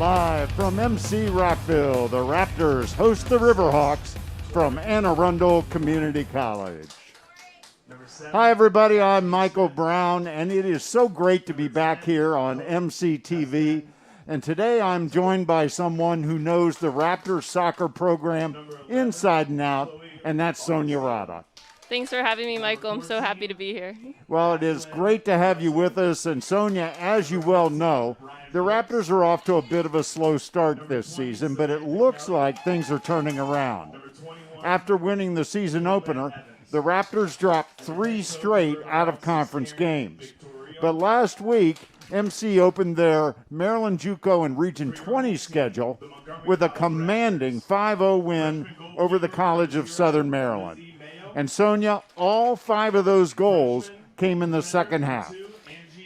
Live from MC Rockville, the Raptors host the Riverhawks from Arundel Community College. Hi everybody, I'm Michael Brown, and it is so great to be back here on MCTV. And today I'm joined by someone who knows the Raptors soccer program inside and out, and that's Sonia Rada. Thanks for having me, Michael. I'm so happy to be here. Well, it is great to have you with us. And Sonia, as you well know, the Raptors are off to a bit of a slow start this season, but it looks like things are turning around. After winning the season opener, the Raptors dropped 3 straight out-of-conference games. But last week, MC opened their Maryland JUCO and Region 20 schedule with a commanding 5-0 win over the College of Southern Maryland. And Sonia, all 5 of those goals came in the second half.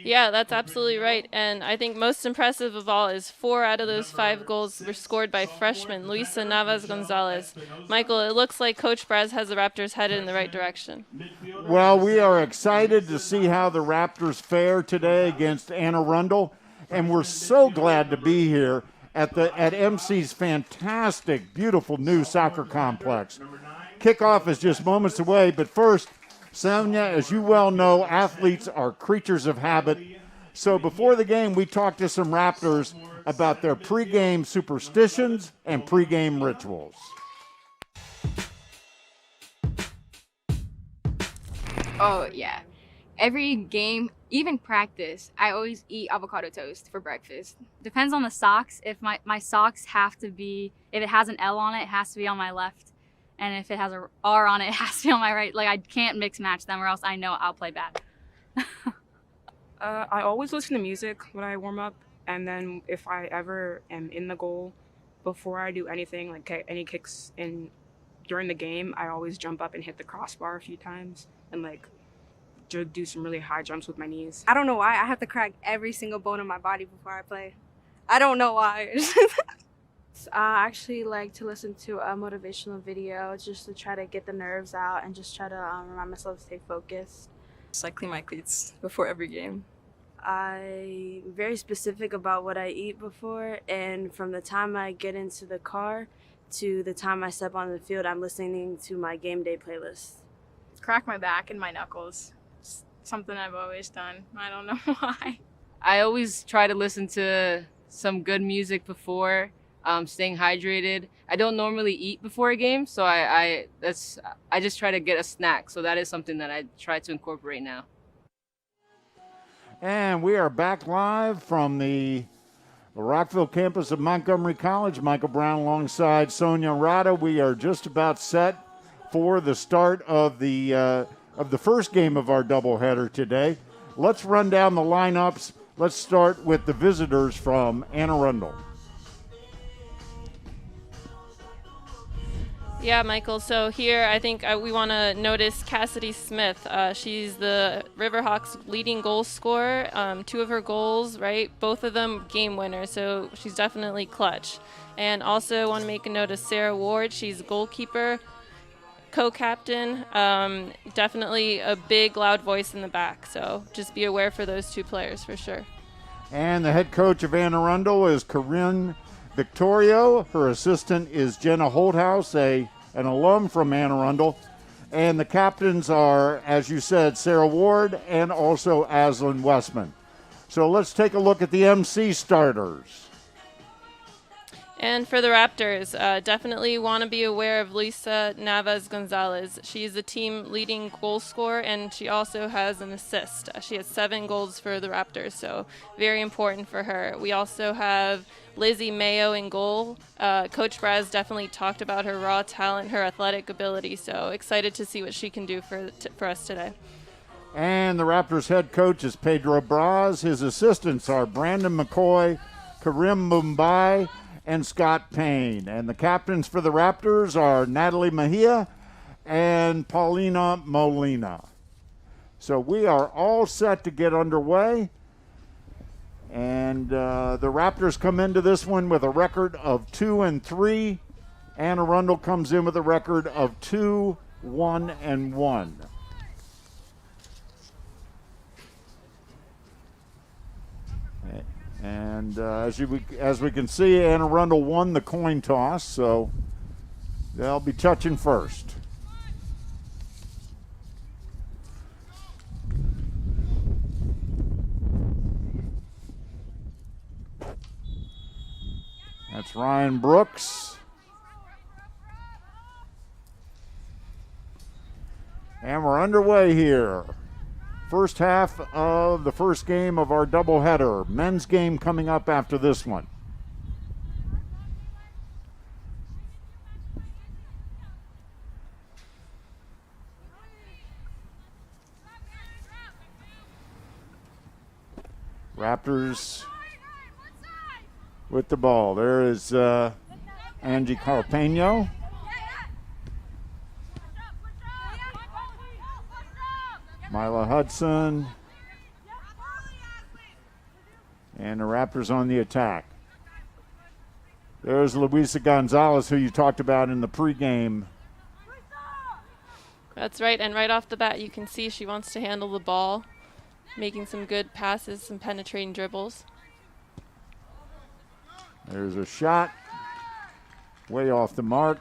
Yeah, that's absolutely right. And I think most impressive of all is 4 out of those 5 goals were scored by freshman Luisa Navas-Gonzalez. Michael, it looks like Coach Braz has the Raptors headed in the right direction. Well, we are excited to see how the Raptors fare today against Anne Arundel, and we're so glad to be here at MC's fantastic, beautiful new soccer complex. Kickoff is just moments away, but first, Sonia, as you well know, athletes are creatures of habit. So before the game, we talked to some Raptors about their pregame superstitions and pregame rituals. Oh, yeah. Every game, even practice, I always eat avocado toast for breakfast. Depends on the socks. If my socks have to be, if it has an L on it, it has to be on my left. And if it has a R on it, it has to be on my right. Like, I can't mix match them or else I know I'll play bad. I always listen to music when I warm up. And then if I ever am in the goal, before I do anything, like any kicks during the game, I always jump up and hit the crossbar a few times and like do some really high jumps with my knees. I don't know why. I have to crack every single bone in my body before I play. I don't know why. I actually like to listen to a motivational video just to try to get the nerves out and just try to remind myself to stay focused. So I clean my cleats before every game. I'm very specific about what I eat before, and from the time I get into the car to the time I step on the field, I'm listening to my game day playlist. Crack my back and my knuckles. It's something I've always done. I don't know why. I always try to listen to some good music before. Staying hydrated. I don't normally eat before a game, so I just try to get a snack. So that is something that I try to incorporate now. And we are back live from the Rockville campus of Montgomery College. Michael Brown alongside Sonia Rada. We are just about set for the start of the first game of our doubleheader today. Let's run down the lineups. Let's start with the visitors from Anne Arundel. Yeah, Michael. So here I think we want to notice Cassidy Smith. She's the Riverhawks' leading goal scorer. 2 of her goals, right? Both of them game winners, so she's definitely clutch. And also want to make a note of Sarah Ward. She's a goalkeeper, co-captain, definitely a big, loud voice in the back. So just be aware for those 2 players for sure. And the head coach of Anne Arundel is Corinne Victorio. Her assistant is Jenna Holthouse, an alum from Anne Arundel. And the captains are, as you said, Sarah Ward and also Aslan Westman. So let's take a look at the MC starters. And for the Raptors, definitely want to be aware of Luisa Navas-Gonzalez. She's the team leading goal scorer, and she also has an assist. She has 7 goals for the Raptors, so very important for her. We also have Lizzie Mayo in goal. Coach Braz definitely talked about her raw talent, her athletic ability, so excited to see what she can do for us today. And the Raptors head coach is Pedro Braz. His assistants are Brandon McCoy, Karim Mumbai, and Scott Payne. And the captains for the Raptors are Natalie Mejia and Paulina Molina. So we are all set to get underway. And the Raptors come into this one with a record of 2-3. Anne Arundel comes in with a record of 2-1-1. And as we can see, Anne Arundel won the coin toss, so they'll be touching first. That's Ryan Brooks. And we're underway here. First half of the first game of our doubleheader. Men's game coming up after this one. Raptors with the ball. There is Angie Carpeño. Mila Hudson. And the Raptors on the attack. There's Luisa Gonzalez, who you talked about in the pregame. That's right, and right off the bat you can see she wants to handle the ball, making some good passes, some penetrating dribbles. There's a shot. Way off the mark.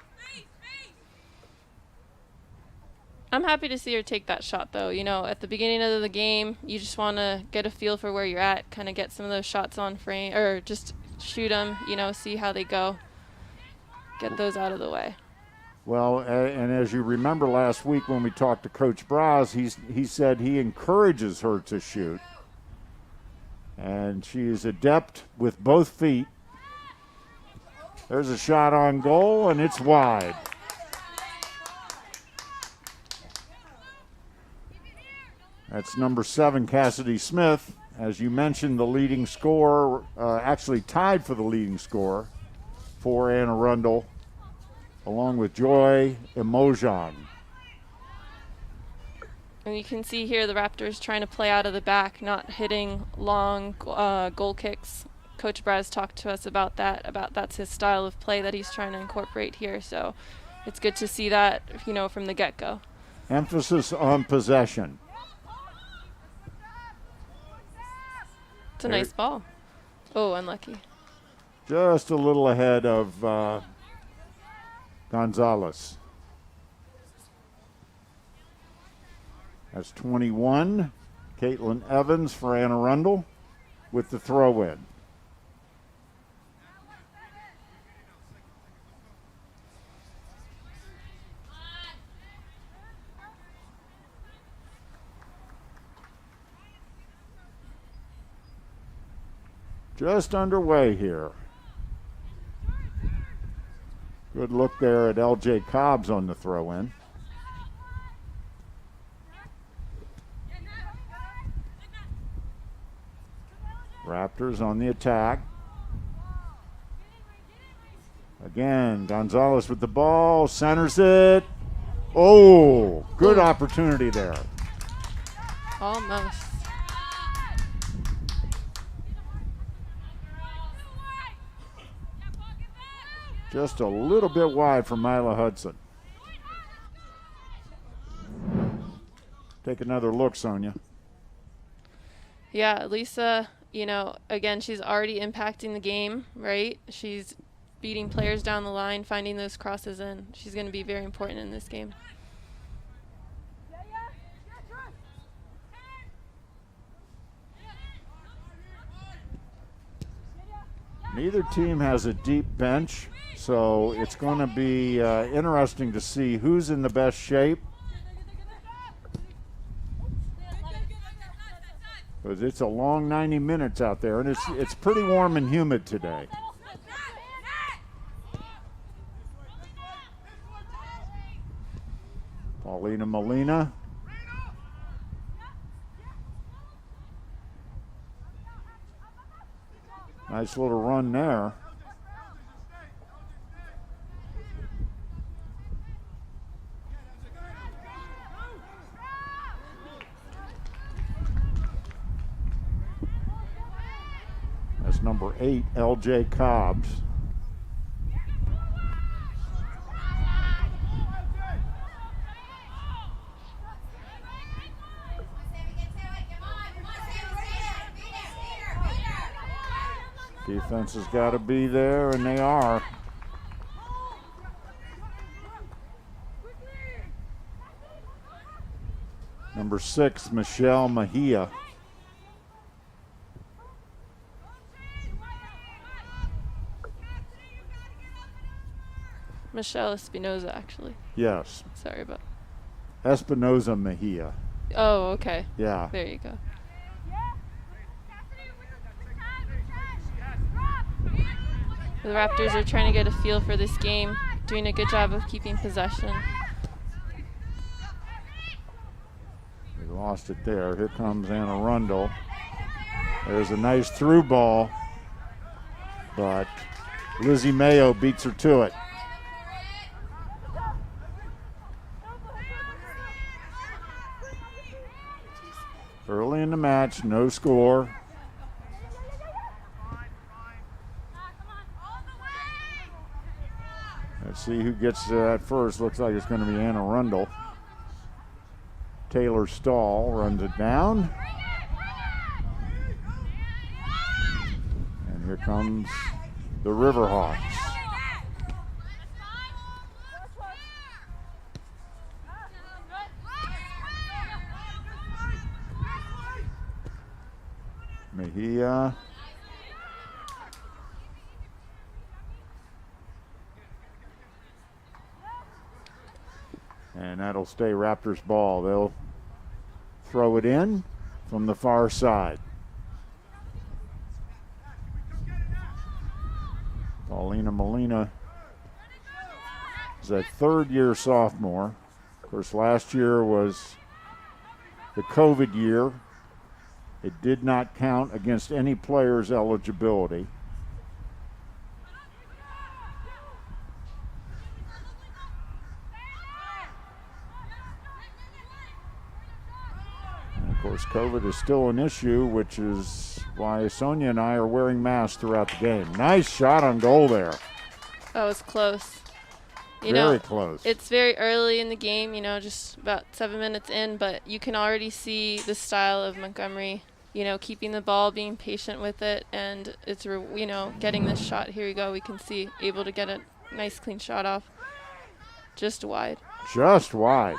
I'm happy to see her take that shot, though. You know, at the beginning of the game, you just want to get a feel for where you're at, kind of get some of those shots on frame, or just shoot them, you know, see how they go. Get those out of the way. Well, and as you remember last week when we talked to Coach Braz, he said he encourages her to shoot. And she is adept with both feet. There's a shot on goal, and it's wide. That's number 7, Cassidy Smith. As you mentioned, the leading scorer, actually tied for the leading scorer for Anne Arundel, along with Joy Emojan. And you can see here the Raptors trying to play out of the back, not hitting long goal kicks. Coach Braz talked to us about that's his style of play that he's trying to incorporate here. So it's good to see that, you know, from the get-go. Emphasis on possession. It's a nice ball. Oh, unlucky. Just a little ahead of Gonzalez. That's 21. Caitlin Evans for Anne Arundel with the throw-in. Just underway here. Good look there at L.J. Cobbs on the throw-in. Raptors on the attack. Again, Gonzalez with the ball, centers it. Oh, good opportunity there. Almost. Just a little bit wide for Mila Hudson. Take another look, Sonia. Yeah, Lisa, you know, again, she's already impacting the game, right? She's beating players down the line, finding those crosses in. She's going to be very important in this game. Neither team has a deep bench, so it's going to be interesting to see who's in the best shape. Because it's a long 90 minutes out there, and it's pretty warm and humid today. Paulina Molina. Nice little run there. That's number 8, L.J. Cobbs. Defense has got to be there, and they are. Number 6, Michelle Mejia. Michelle Espinoza, actually. Yes. Sorry about. Espinoza Mejia. Oh, okay. Yeah. There you go. The Raptors are trying to get a feel for this game, doing a good job of keeping possession. They lost it there. Here comes Arundel. There's a nice through ball, but Lizzie Mayo beats her to it. Early in the match, no score. Let's see who gets to that first. Looks like it's going to be Arundel. Taylor Stahl runs it down. And here comes the Riverhawks. Mejia. And that'll stay Raptors ball. They'll throw it in from the far side. Paulina Molina is a third-year sophomore. Of course, last year was the COVID year. It did not count against any player's eligibility. And of course, COVID is still an issue, which is why Sonia and I are wearing masks throughout the game. Nice shot on goal there. That was close. Very close. It's very early in the game, just about 7 minutes in, but you can already see the style of Montgomery, keeping the ball, being patient with it, and it's, getting this shot. Here we go. We can see able to get a nice clean shot off. Just wide. Just wide.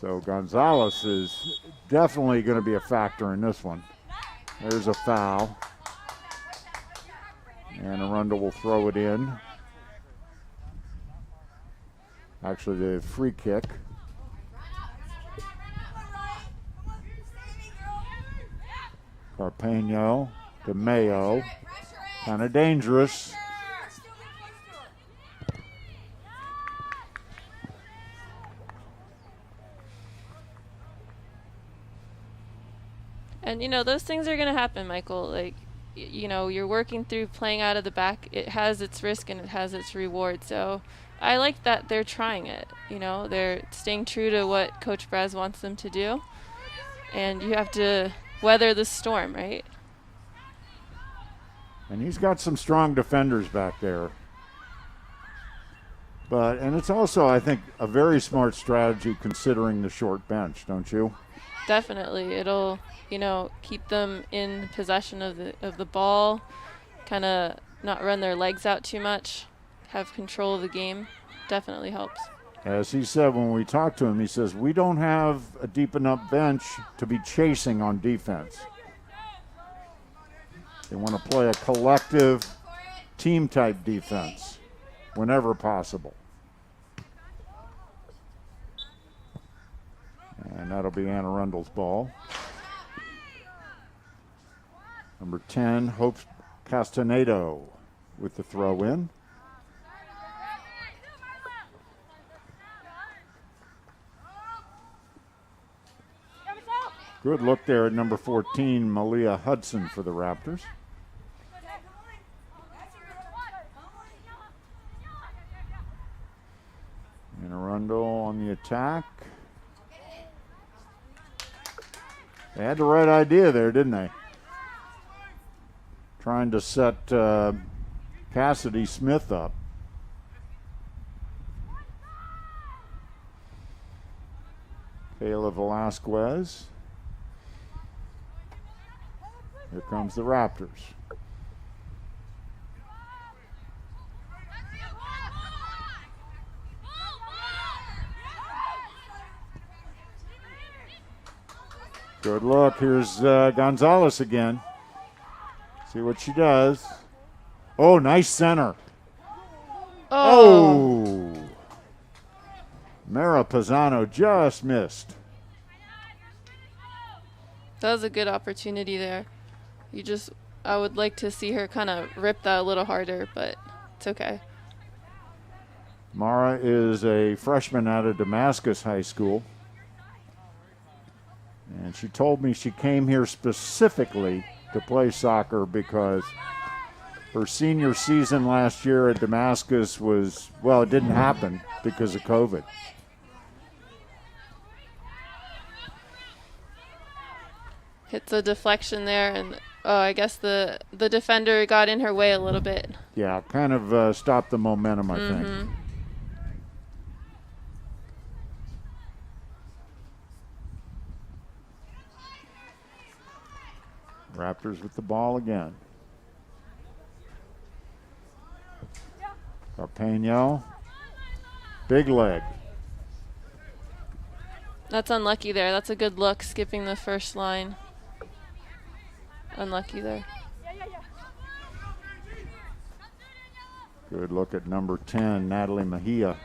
So Gonzalez is definitely going to be a factor in this one. There's a foul. And Arundel will throw it in. Actually, the free kick. Carpeño to Mayo. Kind of dangerous. And, those things are going to happen, Michael. Like, you're working through playing out of the back. It has its risk and it has its reward. So I like that they're trying it. They're staying true to what Coach Braz wants them to do. And you have to weather the storm, right? And he's got some strong defenders back there. And it's also, I think, a very smart strategy considering the short bench, don't you? Definitely. It'll, keep them in possession of the ball, kind of not run their legs out too much, have control of the game. Definitely helps. As he said when we talked to him, he says, we don't have a deep enough bench to be chasing on defense. They want to play a collective team-type defense whenever possible. And that'll be Arundel's ball. Number 10, Hope Castanedo with the throw in. Good look there at number 14, Malia Hudson for the Raptors. And Arundel on the attack. They had the right idea there, didn't they? Trying to set Cassidy Smith up. Kayla Velasquez. Here comes the Raptors. Good look. Here's Gonzalez again. See what she does. Oh, nice center. Oh. Mara Pisano just missed. That was a good opportunity there. I would like to see her kind of rip that a little harder, but it's okay. Mara is a freshman out of Damascus High School. And she told me she came here specifically to play soccer because her senior season last year at Damascus it didn't happen because of COVID. Hits a deflection there, and I guess the defender got in her way a little bit. Yeah, kind of stopped the momentum, I think. Raptors with the ball again. Carpeño. Big leg. That's unlucky there. That's a good look, skipping the first line. Unlucky there. Good look at number 10, Natalie Mejia.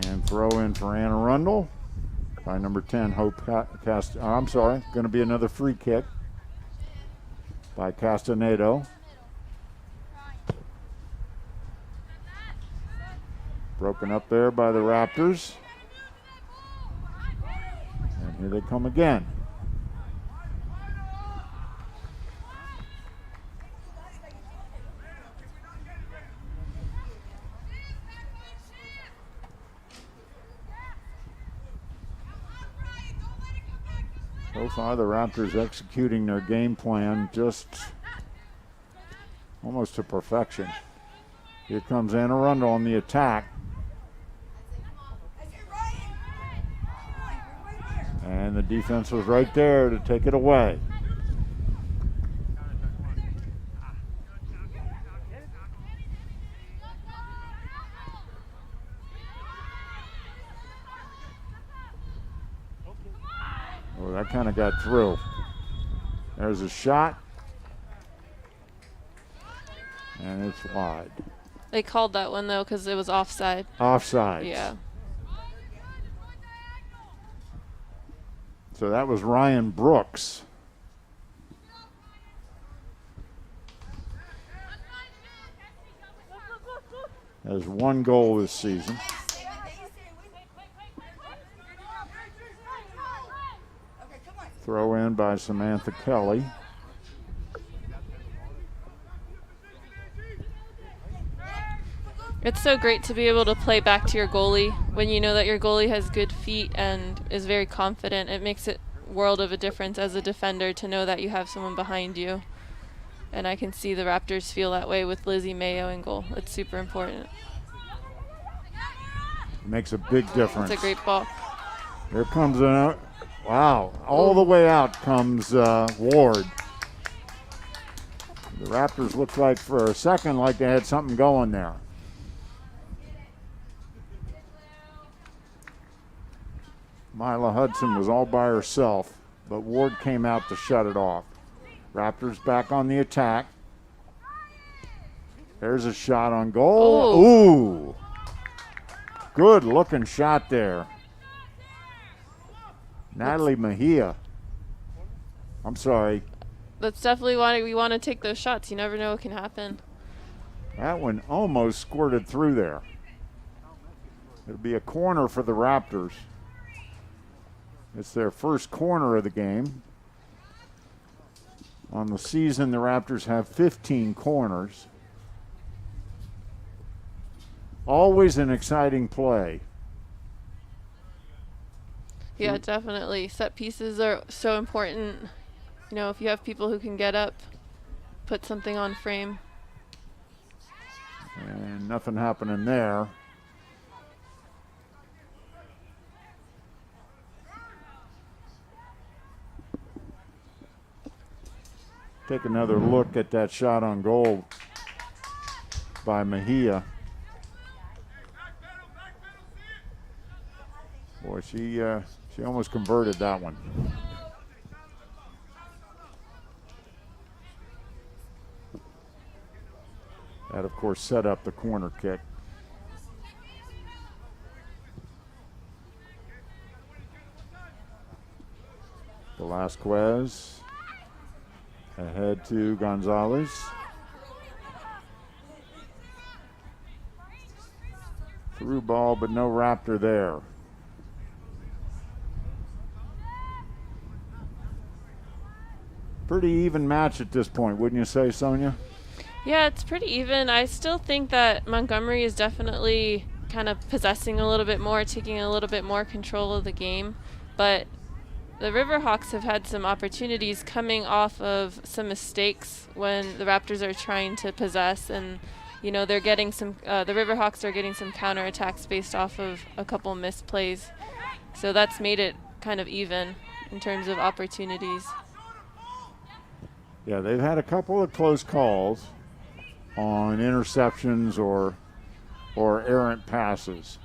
And throw in for Anna Arundel by number 10, Hope going to be another free kick by Castanedo. Broken up there by the Raptors. And here they come again. So far, the Raptors executing their game plan just almost to perfection. Here comes Anna Arundel on the attack. And the defense was right there to take it away. Oh, that kind of got through. There's a shot. And it's wide. They called that one, though, because it was offside. Offside. Yeah. So that was Ryan Brooks. Has one goal this season. Throw in by Samantha Kelly. It's so great to be able to play back to your goalie when you know that your goalie has good feet and is very confident. It makes it a world of a difference as a defender to know that you have someone behind you. And I can see the Raptors feel that way with Lizzie Mayo in goal. It's super important. Makes a big difference. It's a great ball. Here comes wow, all the way out comes Ward. The Raptors looked like for a second like they had something going there. Mila Hudson was all by herself, but Ward came out to shut it off. Raptors back on the attack. There's a shot on goal. Oh. Ooh. Good looking shot there. Natalie Mejia. I'm sorry. That's definitely why we want to take those shots. You never know what can happen. That one almost squirted through there. It'll be a corner for the Raptors. It's their first corner of the game. On the season, the Raptors have 15 corners. Always an exciting play. Yeah, definitely. Set pieces are so important. You know, if you have people who can get up, put something on frame. And nothing happening there. Take another look at that shot on goal by Mejia. Boy, she almost converted that one. That, of course, set up the corner kick. Velasquez ahead to Gonzalez. Through ball, but no Raptor there. Pretty even match at this point, wouldn't you say, Sonia? Yeah, it's pretty even. I still think that Montgomery is definitely kind of possessing a little bit more, taking a little bit more control of the game. But the Riverhawks have had some opportunities coming off of some mistakes when the Raptors are trying to possess, and they're getting some. The Riverhawks are getting some counterattacks based off of a couple missed plays, so that's made it kind of even in terms of opportunities. Yeah, they've had a couple of close calls on interceptions or errant passes.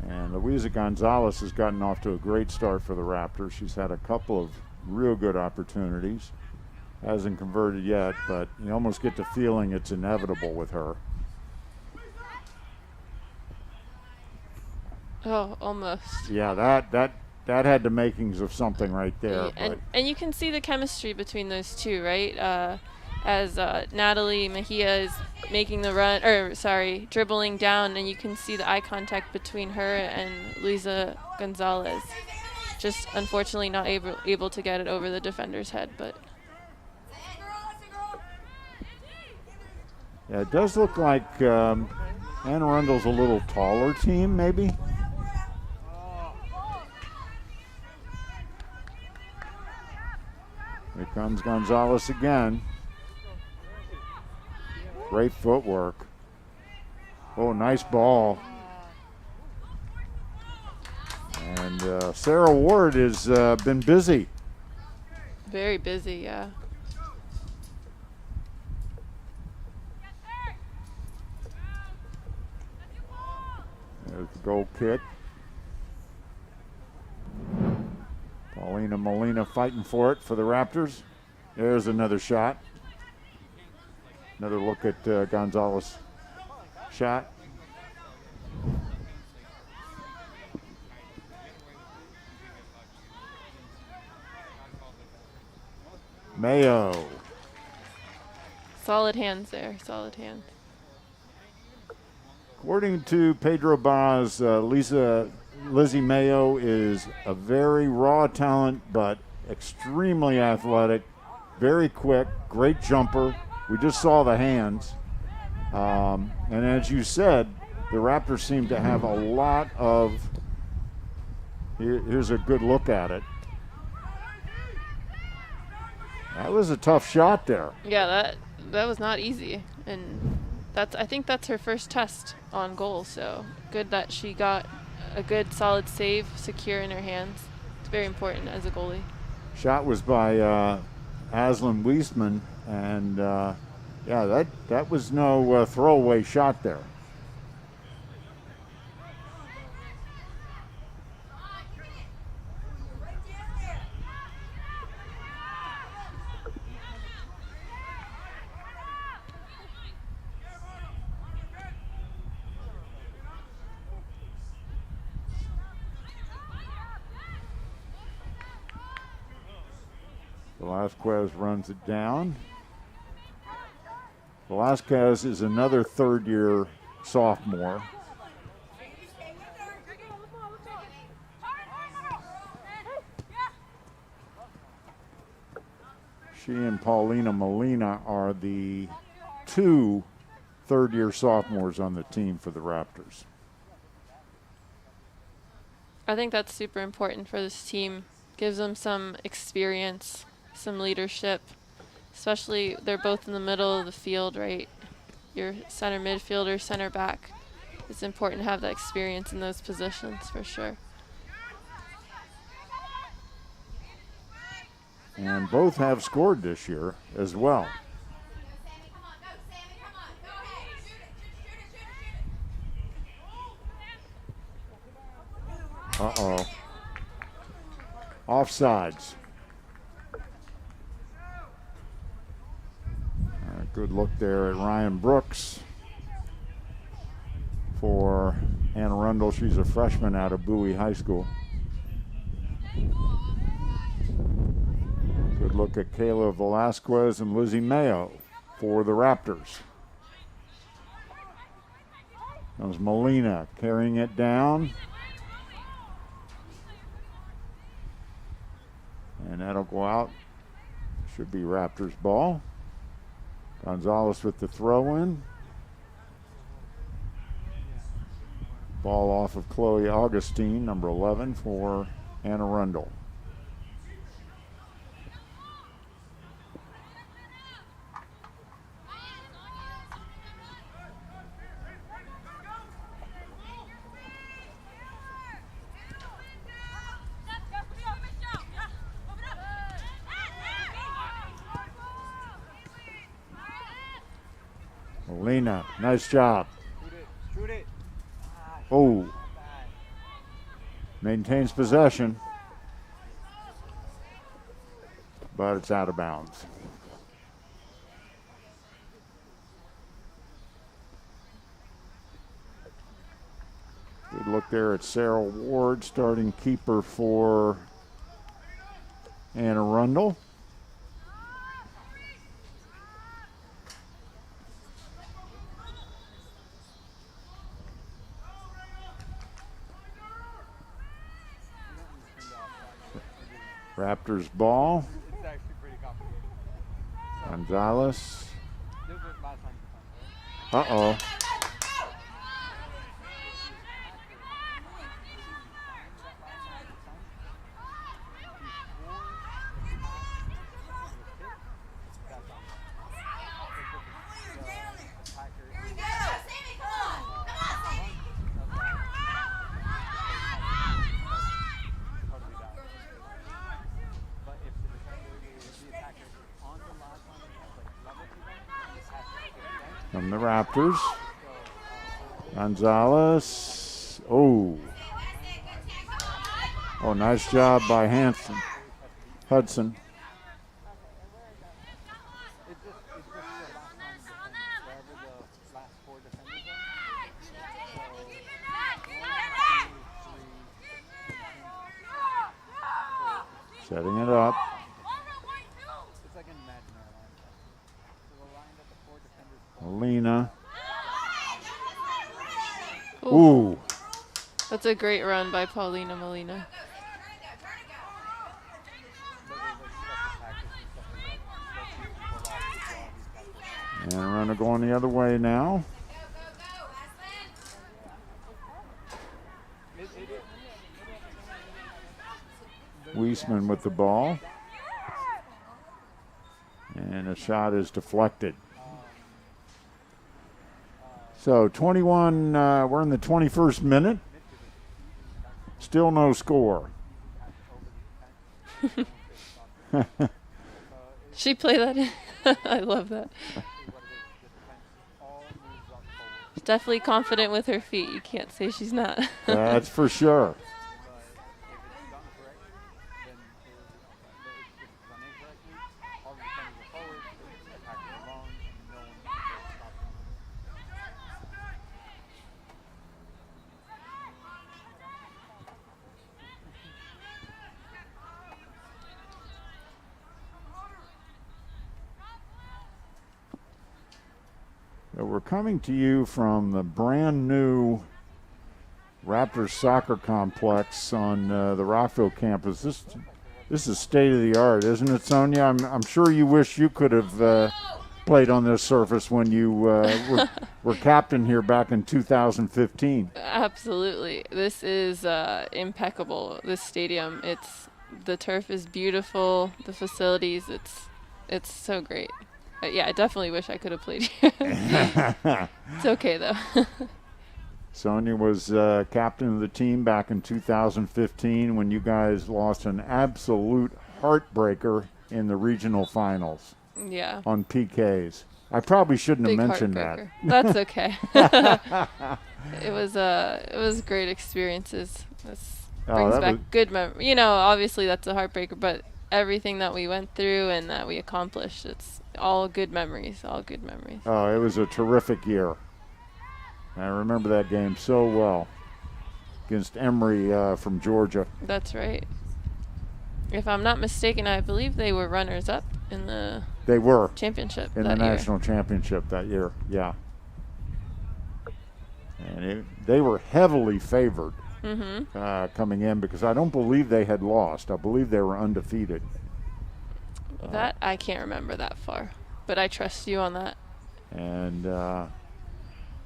And Luisa Gonzalez has gotten off to a great start for the Raptors. She's had a couple of real good opportunities. Hasn't converted yet, but you almost get the feeling it's inevitable with her. Oh, almost. Yeah, that had the makings of something right there. And you can see the chemistry between those two, right? As Natalie Mejia is making the run, dribbling down, and you can see the eye contact between her and Luisa Gonzalez. Just unfortunately not able to get it over the defender's head, but. Yeah, it does look like Anne Arundel's a little taller team, maybe. Here comes Gonzalez again. Great footwork. Oh, nice ball. And Sarah Ward has been busy. Very busy, yeah. There's the goal kick. Paulina Molina fighting for it for the Raptors. There's another shot. Another look at Gonzalez' shot. Mayo. Solid hands there, solid hands. According to Pedro Baz, Lizzie Mayo is a very raw talent, but extremely athletic, very quick, great jumper. We just saw the hands. And as you said, the Raptors seem to have a lot of, here's a good look at it. That was a tough shot there. Yeah, that was not easy. And I think that's her first test on goal, so good that she got a good solid save secure in her hands. It's very important as a goalie. Shot was by Aslan Wiesman, and yeah, that was no throwaway shot there. Velasquez runs it down. Velasquez is another third-year sophomore. She and Paulina Molina are the two third-year sophomores on the team for the Raptors. I think that's super important for this team. Gives them some experience, some leadership, especially they're both in the middle of the field, right? Your center midfielder, center back. it's important to have that experience in those positions for sure. And both have scored this year as well. Uh-oh. Offsides. Good look there at Ryan Brooks for Anne Arundel. She's a freshman out of Bowie High School. Good look at Kayla Velasquez and Lizzie Mayo for the Raptors. Comes Molina carrying it down. And that'll go out. Should be Raptors ball. Gonzalez with the throw in. Ball off of Chloe Augustine, number 11 for Anne Arundel. Molina, nice job. Oh. Maintains possession, but it's out of bounds. Good look there at Sarah Ward, starting keeper for Anne Arundel. Raptors ball. Gonzalez. Uh-oh. From the Raptors. Gonzalez. Oh. Oh, nice job by Hudson. Setting it up. Molina. Ooh. That's a great run by Paulina Molina. And a runner going the other way now. Weisman with the ball. And a shot is deflected. So 21, we're in the 21st minute. Still no score. She played that in. I love that. She's definitely confident with her feet. You can't say she's not. That's for sure. We're coming to you from the brand new Raptors soccer complex on the Rockville campus. This is state of the art, isn't it, Sonia? I'm sure you wish you could have played on this surface when you were captain here back in 2015. Absolutely. This is impeccable. This stadium, the turf is beautiful. The facilities, it's so great. Yeah, I definitely wish I could have played here. It's okay, though. Sonia was captain of the team back in 2015 when you guys lost an absolute heartbreaker in the regional finals Yeah. on PKs. I probably shouldn't Big have mentioned that. heartbreaker. That's okay. It was great experiences. This brings that back was- good memories. You know, obviously that's a heartbreaker, but everything that we went through and that we accomplished, it's all good memories. All good memories. Oh, it was a terrific year. I remember that game so well against Emory from Georgia. That's right. If I'm not mistaken, I believe they were runners-up in the They were championship in the that year. national championship that year, yeah. And they were heavily favored coming in because I don't believe they had lost. I believe they were undefeated. That I can't remember that far, but I trust you on that. And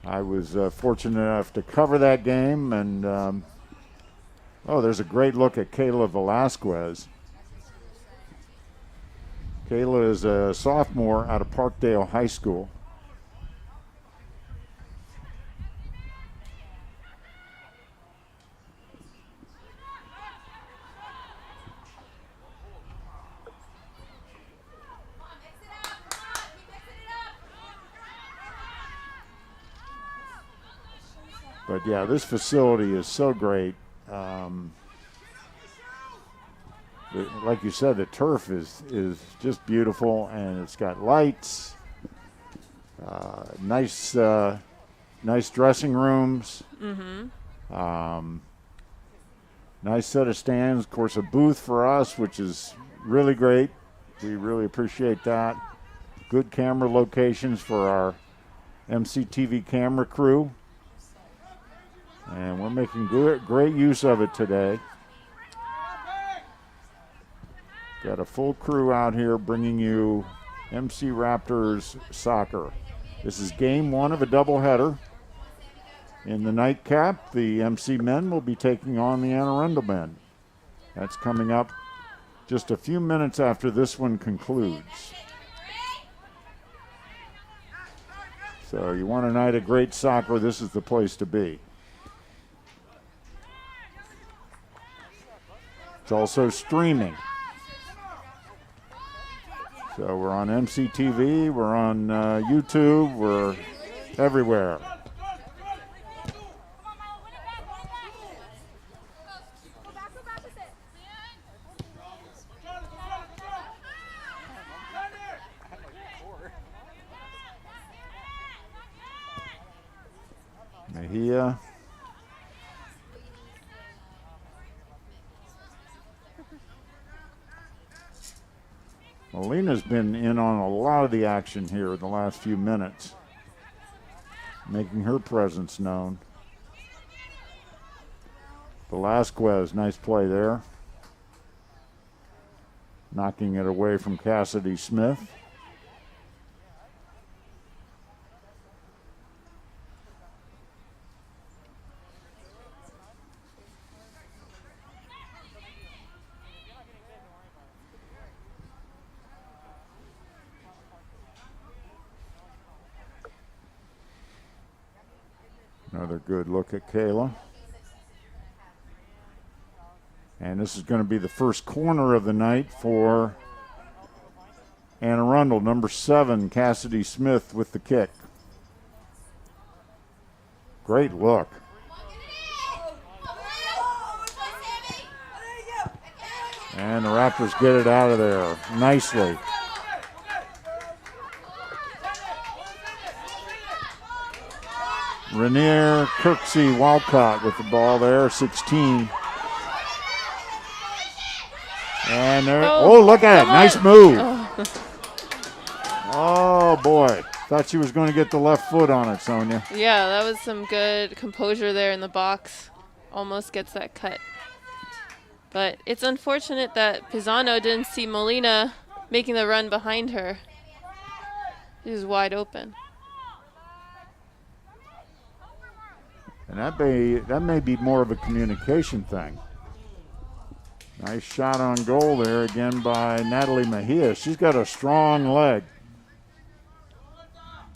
I was fortunate enough to cover that game. And, there's a great look at Kayla Velasquez. Kayla is a sophomore out of Parkdale High School. But yeah, this facility is so great. Like you said, the turf is just beautiful, and it's got lights, nice dressing rooms, nice set of stands. Of course, a booth for us, which is really great. We really appreciate that. Good camera locations for our MCTV camera crew. And we're making great use of it today. Got a full crew out here bringing you MC Raptors soccer. This is game one of a doubleheader. In the nightcap, the MC men will be taking on the Anne Arundel men. That's coming up just a few minutes after this one concludes. So you want a night of great soccer, this is the place to be. It's also streaming. So we're on MCTV, we're on YouTube, we're everywhere. Mejia. Melina's been in on a lot of the action here in the last few minutes, making her presence known. Velasquez, nice play there. Knocking it away from Cassidy Smith. Another good look at Kayla. And this is going to be the first corner of the night for Anne Arundel. Number 7, Cassidy Smith with the kick. Great look. And the Raptors get it out of there nicely. Rainier Kirksey Walcott with the ball there, 16. And there, look at it, nice move. Oh boy, thought she was going to get the left foot on it, Sonia. Yeah, that was some good composure there in the box. Almost gets that cut. But it's unfortunate that Pisano didn't see Molina making the run behind her. She was wide open. And that may be more of a communication thing. Nice shot on goal there again by Natalie Mejia. She's got a strong leg.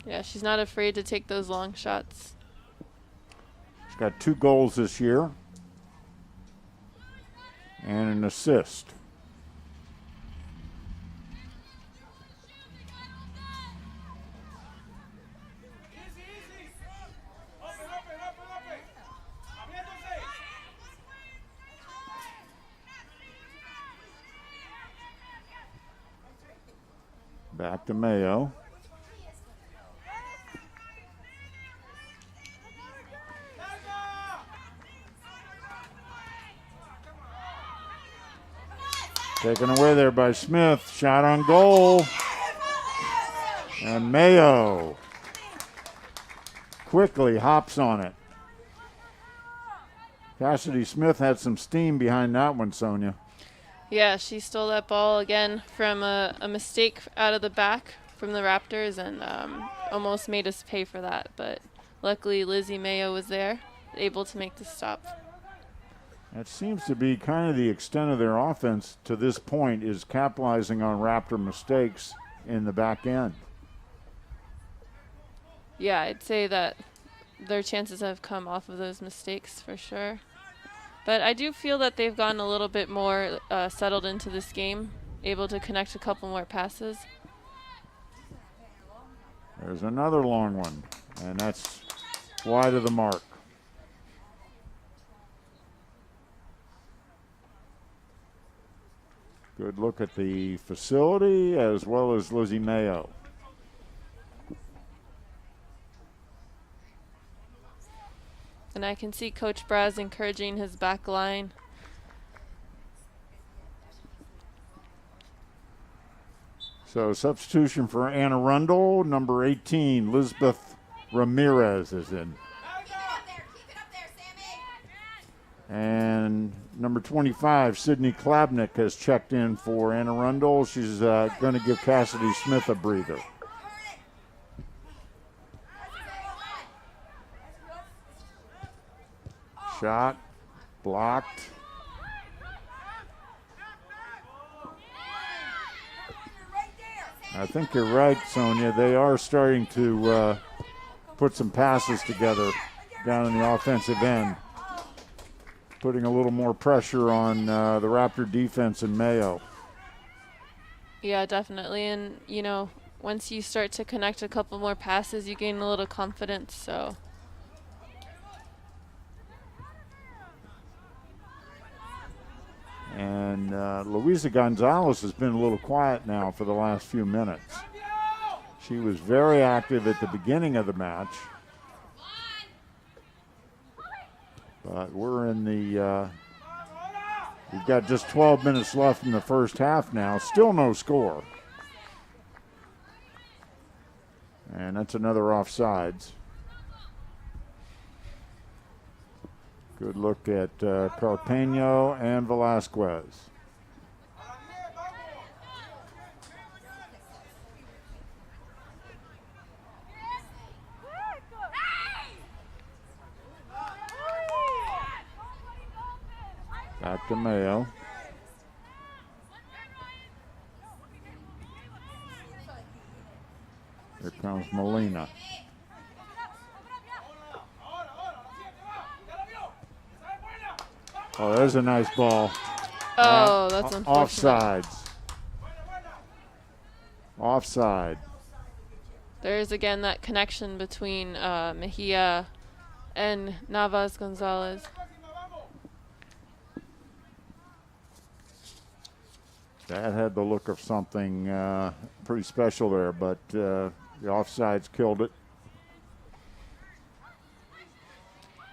Yeah, she's not afraid to take those long shots. got 2 goals this year and an assist. Back to Mayo. Taken away there by Smith. Shot on goal. And Mayo quickly hops on it. Cassidy Smith had some steam behind that one, Sonia. Yeah, she stole that ball again from a mistake out of the back from the Raptors and almost made us pay for that. But luckily, Lizzie Mayo was there, able to make the stop. That seems to be kind of the extent of their offense to this point, is capitalizing on Raptor mistakes in the back end. Yeah, I'd say that their chances have come off of those mistakes for sure. But I do feel that they've gotten a little bit more settled into this game, able to connect a couple more passes. There's another long one, and that's wide of the mark. Good look at the facility as well as Lizzie Mayo. And I can see Coach Braz encouraging his back line. So substitution for Anna Arundel, number 18, Lisbeth Ramirez is in. And number 25, Sydney Klabnik has checked in for Anna Arundel. She's going to give Cassidy Smith a breather. Shot, blocked. I think you're right, Sonia. They are starting to put some passes together down in the offensive end, putting a little more pressure on the Raptor defense and Mayo. Yeah, definitely. And, you know, once you start to connect a couple more passes, you gain a little confidence. So. And Luisa Gonzalez has been a little quiet now for the last few minutes. She was very active at the beginning of the match. But we're in the, we've got just 12 minutes left in the first half now. Still no score. And that's another offsides. Good look at Carpeño and Velasquez. Back to Mayo. Here comes Molina. Oh, there's a nice ball. Oh, that's unfortunate. Offsides. Offside. There's again that connection between Mejia and Navas Gonzalez. That had the look of something pretty special there, but the offsides killed it.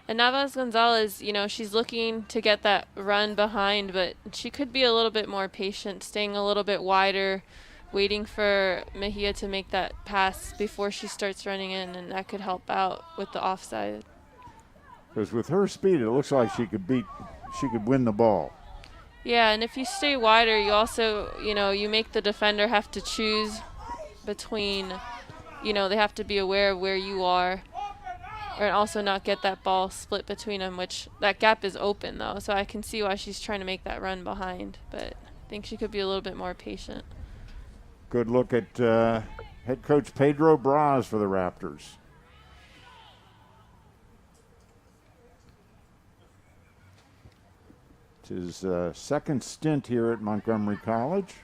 And Navas Gonzalez, you know, she's looking to get that run behind, but she could be a little bit more patient, staying a little bit wider, waiting for Mejia to make that pass before she starts running in, and that could help out with the offside. Because with her speed, it looks like she could win the ball. Yeah, and if you stay wider, you also, you know, you make the defender have to choose between, you know, they have to be aware of where you are, and also not get that ball split between them, which that gap is open, though, so I can see why she's trying to make that run behind, but I think she could be a little bit more patient. Good look at head coach Pedro Braz for the Raptors. It's his second stint here at Montgomery College.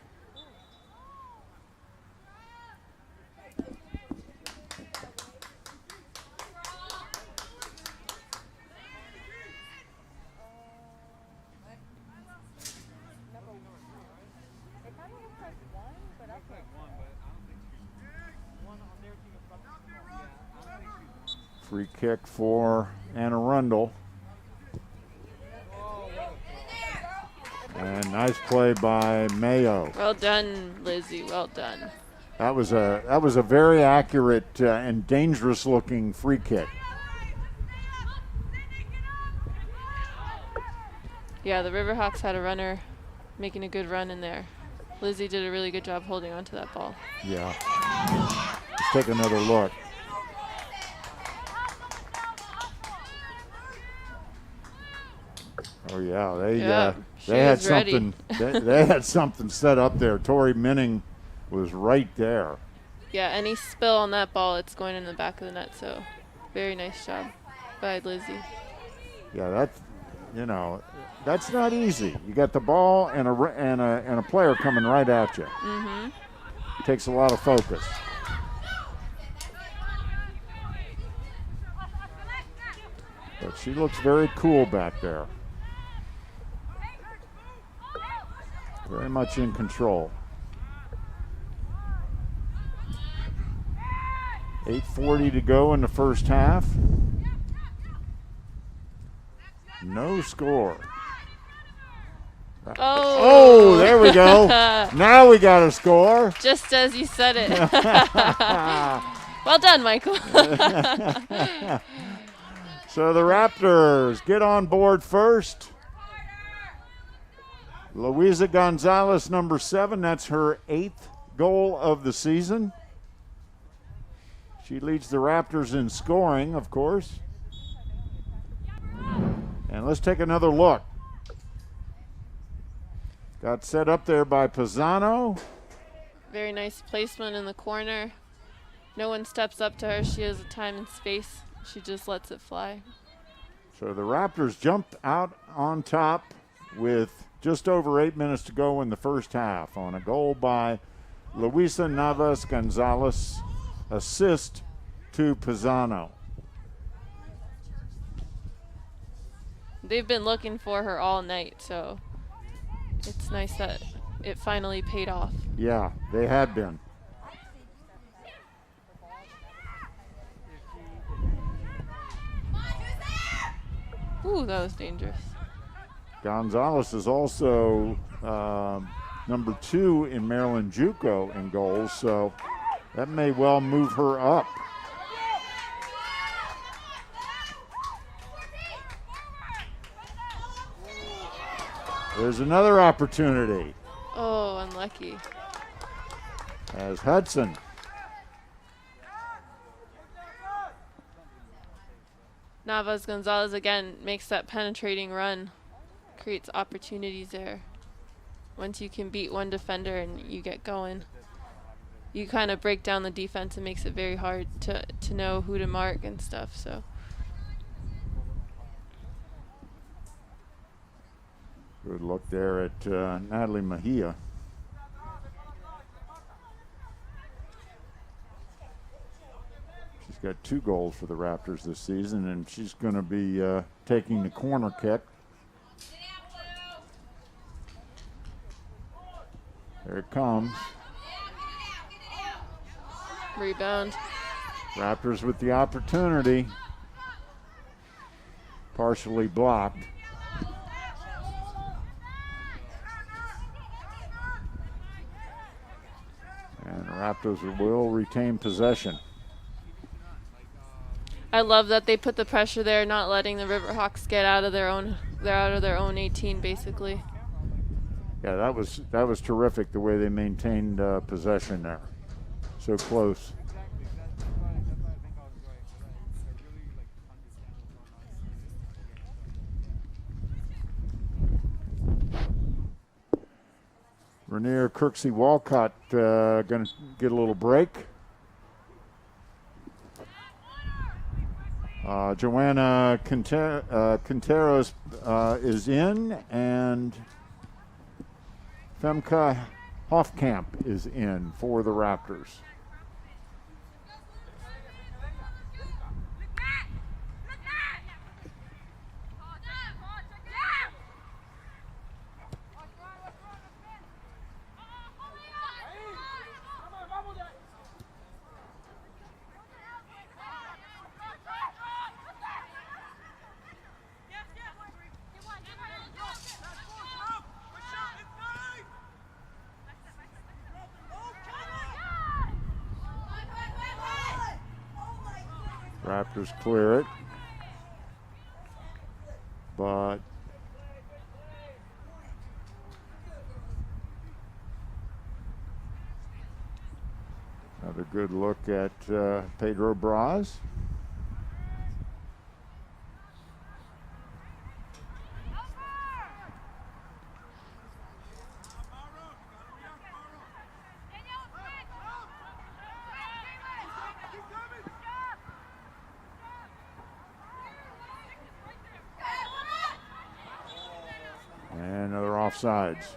Free kick for Arundel. And nice play by Mayo. Well done, Lizzie. Well done. That was a very accurate and dangerous looking free kick. Yeah, the Riverhawks had a runner making a good run in there. Lizzie did a really good job holding onto that ball. Yeah. Let's take another look. Oh yeah, they had something. they had something set up there. Tori Minning was right there. Yeah, any spill on that ball, it's going in the back of the net. So, very nice job by Lizzie. Yeah, that's not easy. You got the ball and a player coming right at you. Mm-hmm. It takes a lot of focus. But she looks very cool back there. Very much in control. 8:40 to go in the first half. No score. Oh, there we go. Now we got a score. Just as you said it. Well done, Michael. So the Raptors get on board first. Luisa Gonzalez, number 7. That's her 8th goal of the season. She leads the Raptors in scoring, of course. And let's take another look. Got set up there by Pisano. Very nice placement in the corner. No one steps up to her. She has the time and space. She just lets it fly. So the Raptors jumped out on top with just over 8 minutes to go in the first half on a goal by Luisa Navas Gonzalez, assist to Pisano. They've been looking for her all night, so it's nice that it finally paid off. Yeah, they had been. Ooh, that was dangerous. Gonzalez is also number 2 in Maryland JUCO in goals, so that may well move her up. There's another opportunity. Oh, unlucky. As Hudson. Navas Gonzalez again makes that penetrating run. Creates opportunities there. Once you can beat one defender and you get going, you kind of break down the defense. It makes it very hard to know who to mark and stuff. So good look there at Natalie Mejia. She's got 2 goals for the Raptors this season, and she's going to be taking the corner kick. There it comes. rebound. Raptors with the opportunity. Partially blocked. And the Raptors will retain possession. I love that they put the pressure there, not letting the Riverhawks get out of their own. They're out of their own 18, basically. Yeah, that was terrific the way they maintained possession there. So close. Rainier Kirksey Walcott going to get a little break. Joanna Quinteros is in, and Femke Hofkamp is in for the Raptors. Raptors clear it, but another good look at Pedro Braz. And another offsides.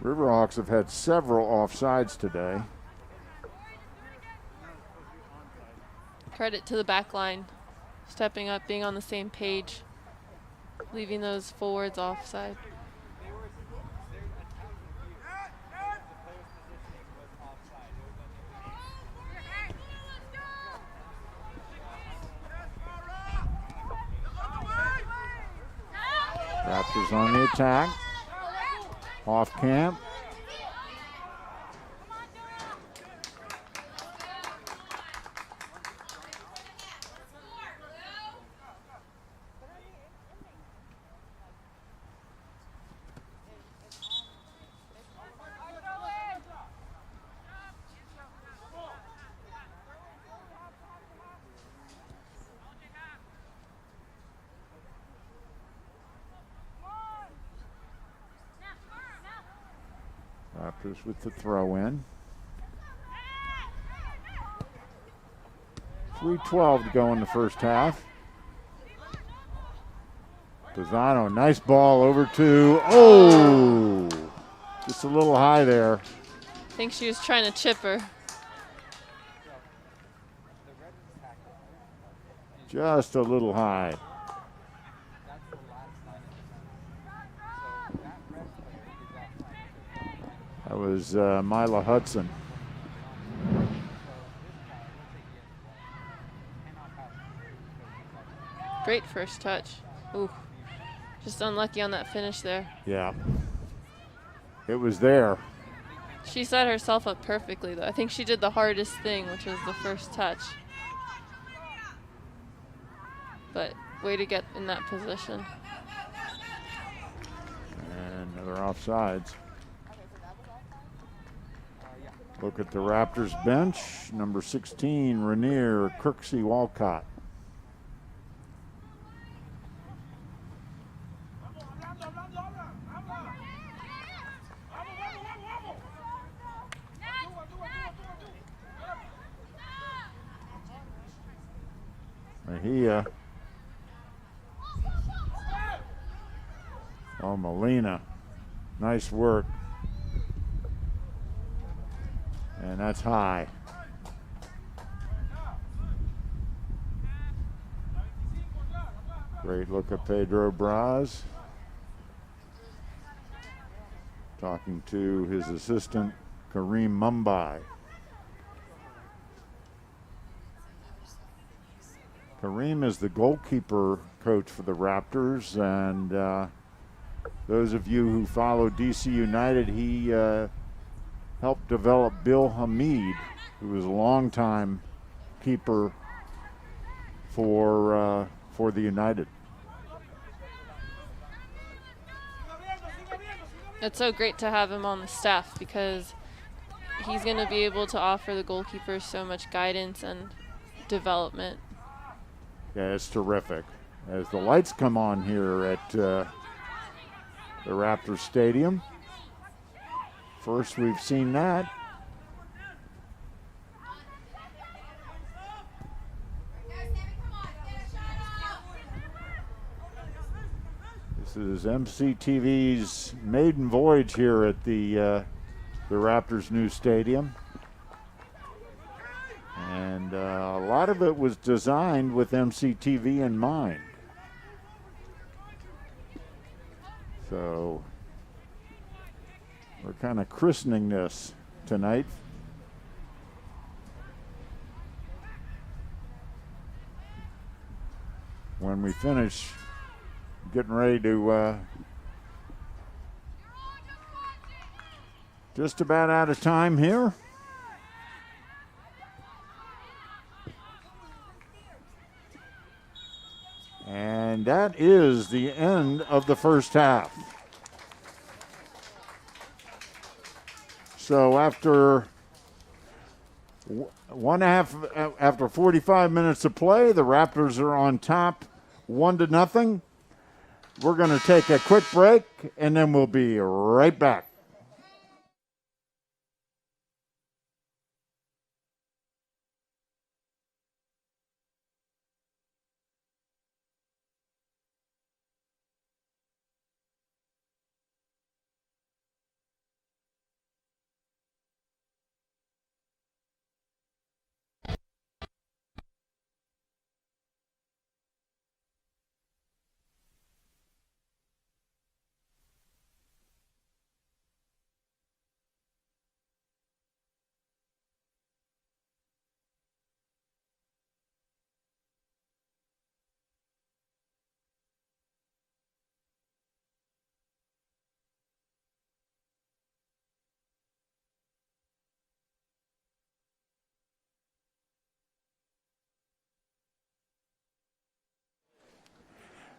Riverhawks have had several offsides today. Credit to the back line, stepping up, being on the same page, leaving those forwards offside. Raptors on the attack. Off camp. Raptors with the throw in. 3:12 to go in the first half. Pisano, nice ball over to, just a little high there. I think she was trying to chip her. Just a little high. That was Mila Hudson. Great first touch. Ooh, just unlucky on that finish there. Yeah. It was there. She set herself up perfectly, though. I think she did the hardest thing, which was the first touch. But way to get in that position. And another offsides. Look at the Raptors bench. Number 16, Rainier Kirksey Walcott. Mejia. Oh, Molina. Nice work. And that's high. Great look at Pedro Braz. Talking to his assistant, Kareem Mumbai. Kareem is the goalkeeper coach for the Raptors, and those of you who follow DC United, he helped develop Bill Hamid, who was a longtime keeper for the United. It's so great to have him on the staff because he's going to be able to offer the goalkeepers so much guidance and development. Yeah, it's terrific. As the lights come on here at the Raptors Stadium, first we've seen that. This is MCTV's maiden voyage here at the Raptors' new stadium. And a lot of it was designed with MCTV in mind. So we're kind of christening this tonight. When we finish getting ready to just about out of time here. And that is the end of the first half. So after 45 minutes of play, the Raptors are on top 1-0. We're going to take a quick break, and then we'll be right back.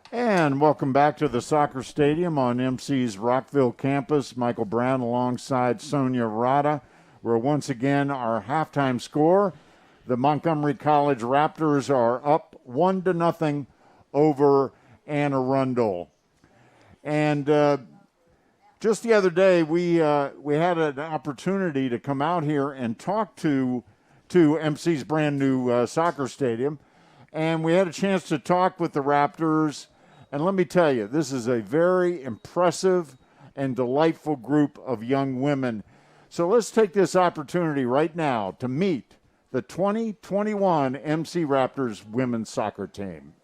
And welcome back to the soccer stadium on MC's Rockville campus. Michael Brown alongside Sonia Rada. Where once again our halftime score, the Montgomery College Raptors are up 1-0 over Anne Arundel. And just the other day we had an opportunity to come out here and talk to MC's brand new soccer stadium. And we had a chance to talk with the Raptors. And let me tell you, this is a very impressive and delightful group of young women. So let's take this opportunity right now to meet the 2021 MC Raptors women's soccer team.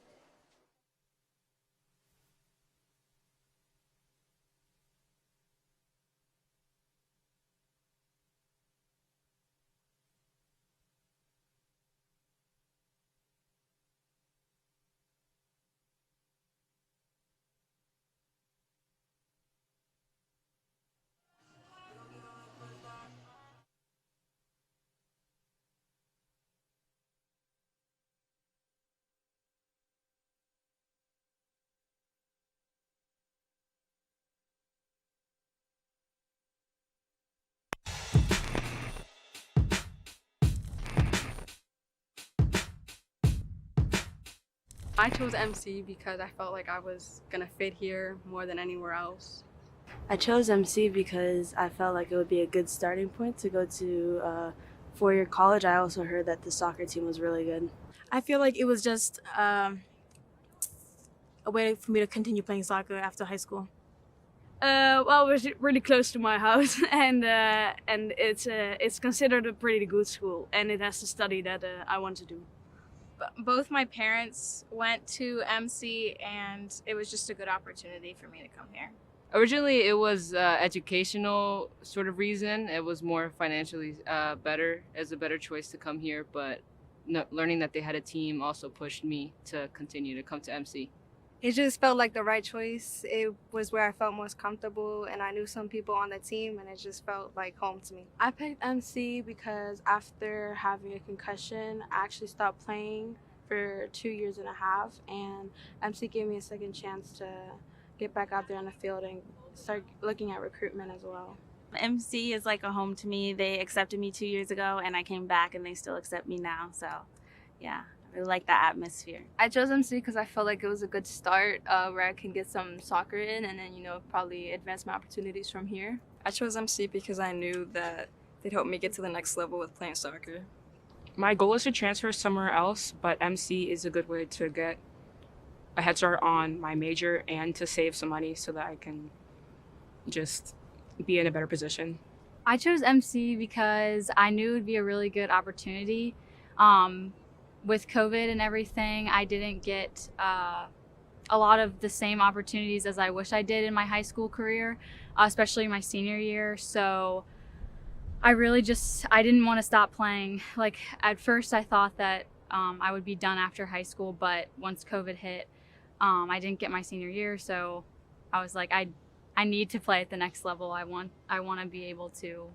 I chose MC because I felt like I was gonna fit here more than anywhere else. I chose MC because I felt like it would be a good starting point to go to four-year college. I also heard that the soccer team was really good. I feel like it was just a way for me to continue playing soccer after high school. Well, it was really close to my house, and it's considered a pretty good school, and it has the study that I want to do. Both my parents went to MC, and it was just a good opportunity for me to come here. Originally, it was educational sort of reason. It was more financially better, as a better choice to come here. But learning that they had a team also pushed me to continue to come to MC. It just felt like the right choice. It was where I felt most comfortable, and I knew some people on the team, and it just felt like home to me. I picked MC because after having a concussion, I actually stopped playing for 2.5 years, and MC gave me a second chance to get back out there on the field and start looking at recruitment as well. MC is like a home to me. They accepted me 2 years ago, and I came back, and they still accept me now. So, yeah. I really like the atmosphere. I chose MC because I felt like it was a good start where I can get some soccer in and then, probably advance my opportunities from here. I chose MC because I knew that they'd help me get to the next level with playing soccer. My goal is to transfer somewhere else, but MC is a good way to get a head start on my major and to save some money so that I can just be in a better position. I chose MC because I knew it would be a really good opportunity. With COVID and everything, I didn't get a lot of the same opportunities as I wish I did in my high school career, especially my senior year. So I didn't want to stop playing. Like at first I thought that I would be done after high school, but once COVID hit, I didn't get my senior year. So I was like, I need to play at the next level. I want to be able to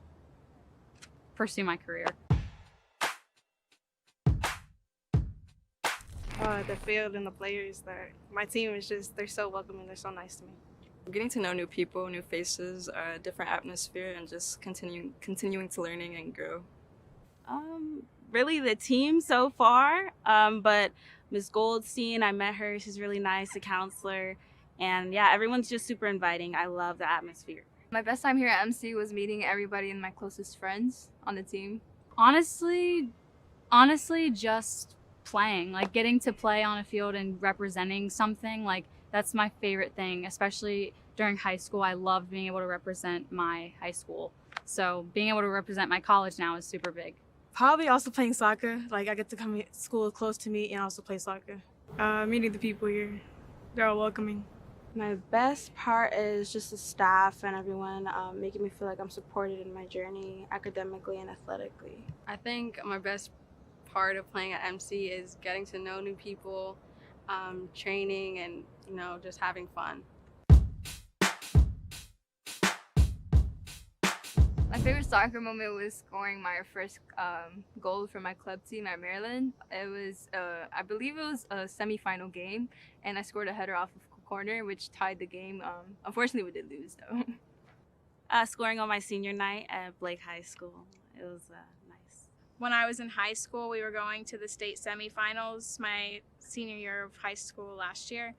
pursue my career. The field and the players. My team is they're so welcoming. They're so nice to me. Getting to know new people, new faces, a different atmosphere, and just continuing to learning and grow. Really the team so far, but Miss Goldstein, I met her. She's really nice, a counselor. And yeah, everyone's just super inviting. I love the atmosphere. My best time here at MC was meeting everybody and my closest friends on the team. Honestly, just playing, like getting to play on a field and representing something, like that's my favorite thing, especially during high school. I loved being able to represent my high school. So being able to represent my college now is super big. Probably also playing soccer. Like I get to come to school close to me and also play soccer. Meeting the people here. They're all welcoming. My best part is just the staff and everyone making me feel like I'm supported in my journey academically and athletically. I think my best part of playing at MC is getting to know new people, training, and just having fun. My favorite soccer moment was scoring my first goal for my club team at Maryland. It was, I believe it was a semifinal game, and I scored a header off of a corner, which tied the game. Unfortunately, we did lose, though. Scoring on my senior night at Blake High School. It was nice. When I was in high school, we were going to the state semifinals my senior year of high school last year,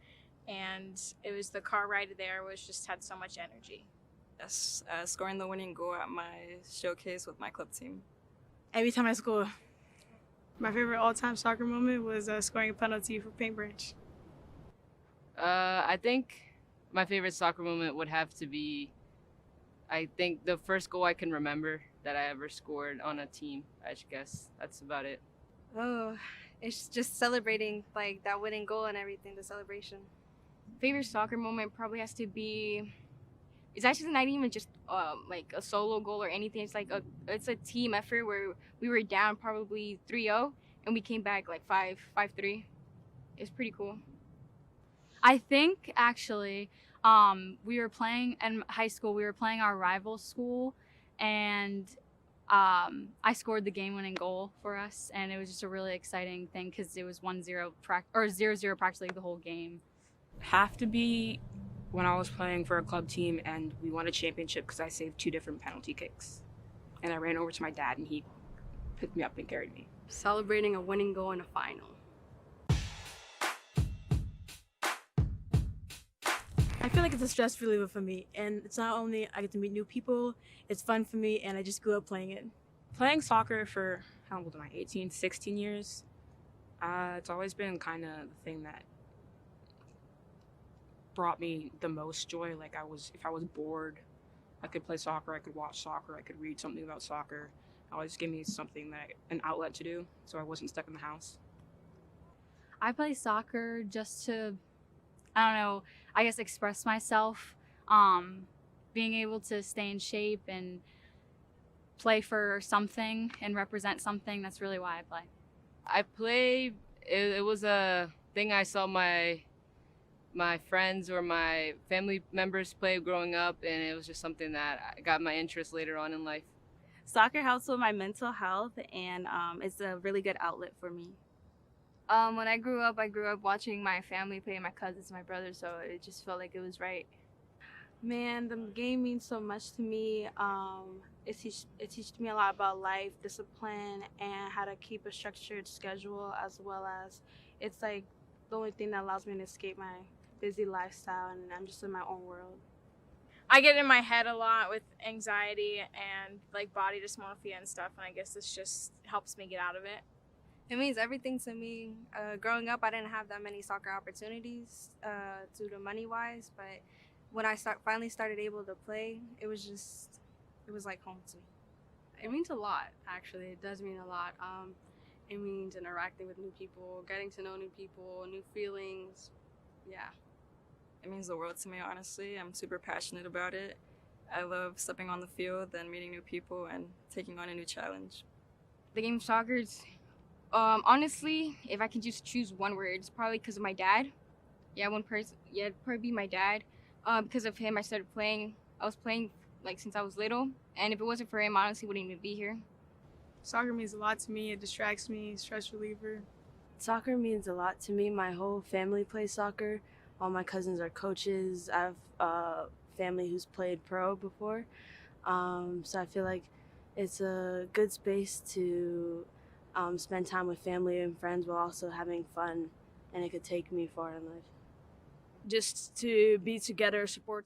and it was the car ride there was just had so much energy. Yes, scoring the winning goal at my showcase with my club team. Every time I score. My favorite all-time soccer moment was scoring a penalty for Paintbranch. I think my favorite soccer moment would have to be, I think the first goal I can remember that I ever scored on a team. I guess that's about it. Oh, it's just celebrating like that winning goal and everything, the celebration. Favorite soccer moment probably has to be, it's actually not even just like a solo goal or anything. It's like it's a team effort where we were down probably 3-0 and we came back like 5-3. It's pretty cool. I think actually we were playing in high school. We were playing our rival school, and I scored the game-winning goal for us, and it was just a really exciting thing because it was 1-0 or 0-0 practically the whole game. Have to be when I was playing for a club team and we won a championship because I saved 2 different penalty kicks. And I ran over to my dad and he picked me up and carried me. Celebrating a winning goal in a final. I feel like it's a stress reliever for me, and it's not only I get to meet new people, it's fun for me, and I just grew up playing it. Playing soccer for, how old am I, 18, 16 years? It's always been kind of the thing that brought me the most joy. Like if I was bored, I could play soccer, I could watch soccer, I could read something about soccer. It always gave me something an outlet to do, so I wasn't stuck in the house. I play soccer just to, I don't know, I guess express myself. Being able to stay in shape and play for something and represent something, that's really why I play. I play, it was a thing I saw my friends or my family members play growing up, and it was just something that got my interest later on in life. Soccer helps with my mental health, and it's a really good outlet for me. When I grew up watching my family play, my cousins, my brothers, so it just felt like it was right. Man, the game means so much to me. It teaches me a lot about life, discipline, and how to keep a structured schedule, as well as it's like the only thing that allows me to escape my busy lifestyle, and I'm just in my own world. I get in my head a lot with anxiety and like body dysmorphia and stuff, and I guess this just helps me get out of it. It means everything to me. Growing up, I didn't have that many soccer opportunities due to money-wise, but when I finally started able to play, it was like home to me. It means a lot, actually. It does mean a lot. It means interacting with new people, getting to know new people, new feelings. Yeah. It means the world to me, honestly. I'm super passionate about it. I love stepping on the field and meeting new people and taking on a new challenge. The game of soccer is, honestly, if I could just choose one word, it's probably because of my dad. Yeah, one person. Yeah, it'd probably be my dad. Because of him, I started playing. I was playing like since I was little, and if it wasn't for him, I honestly wouldn't even be here. Soccer means a lot to me. It distracts me, stress reliever. Soccer means a lot to me. My whole family plays soccer. All my cousins are coaches. I have family who's played pro before. So I feel like it's a good space to spend time with family and friends while also having fun, and it could take me far in life. Just to be together, support.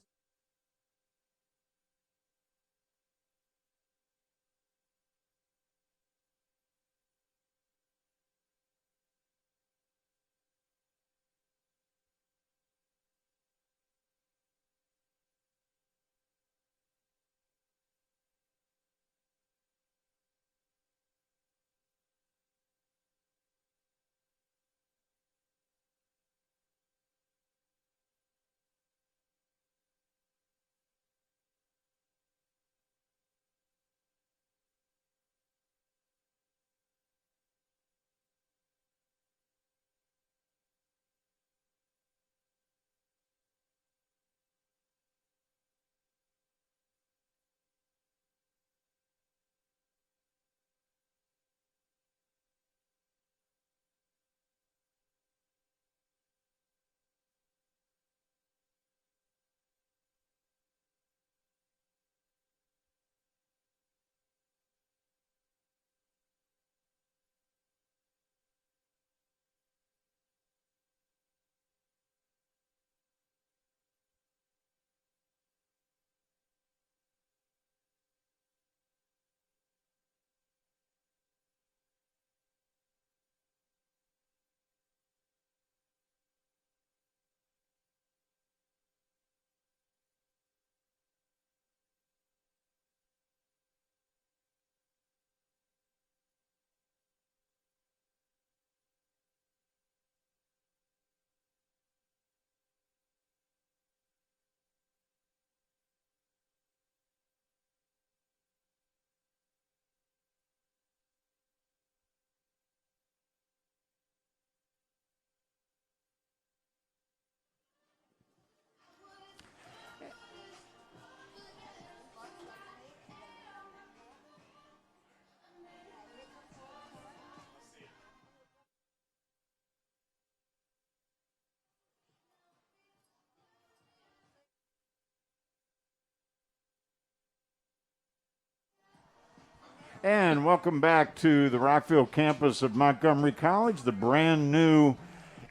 And welcome back to the Rockville campus of Montgomery College, the brand new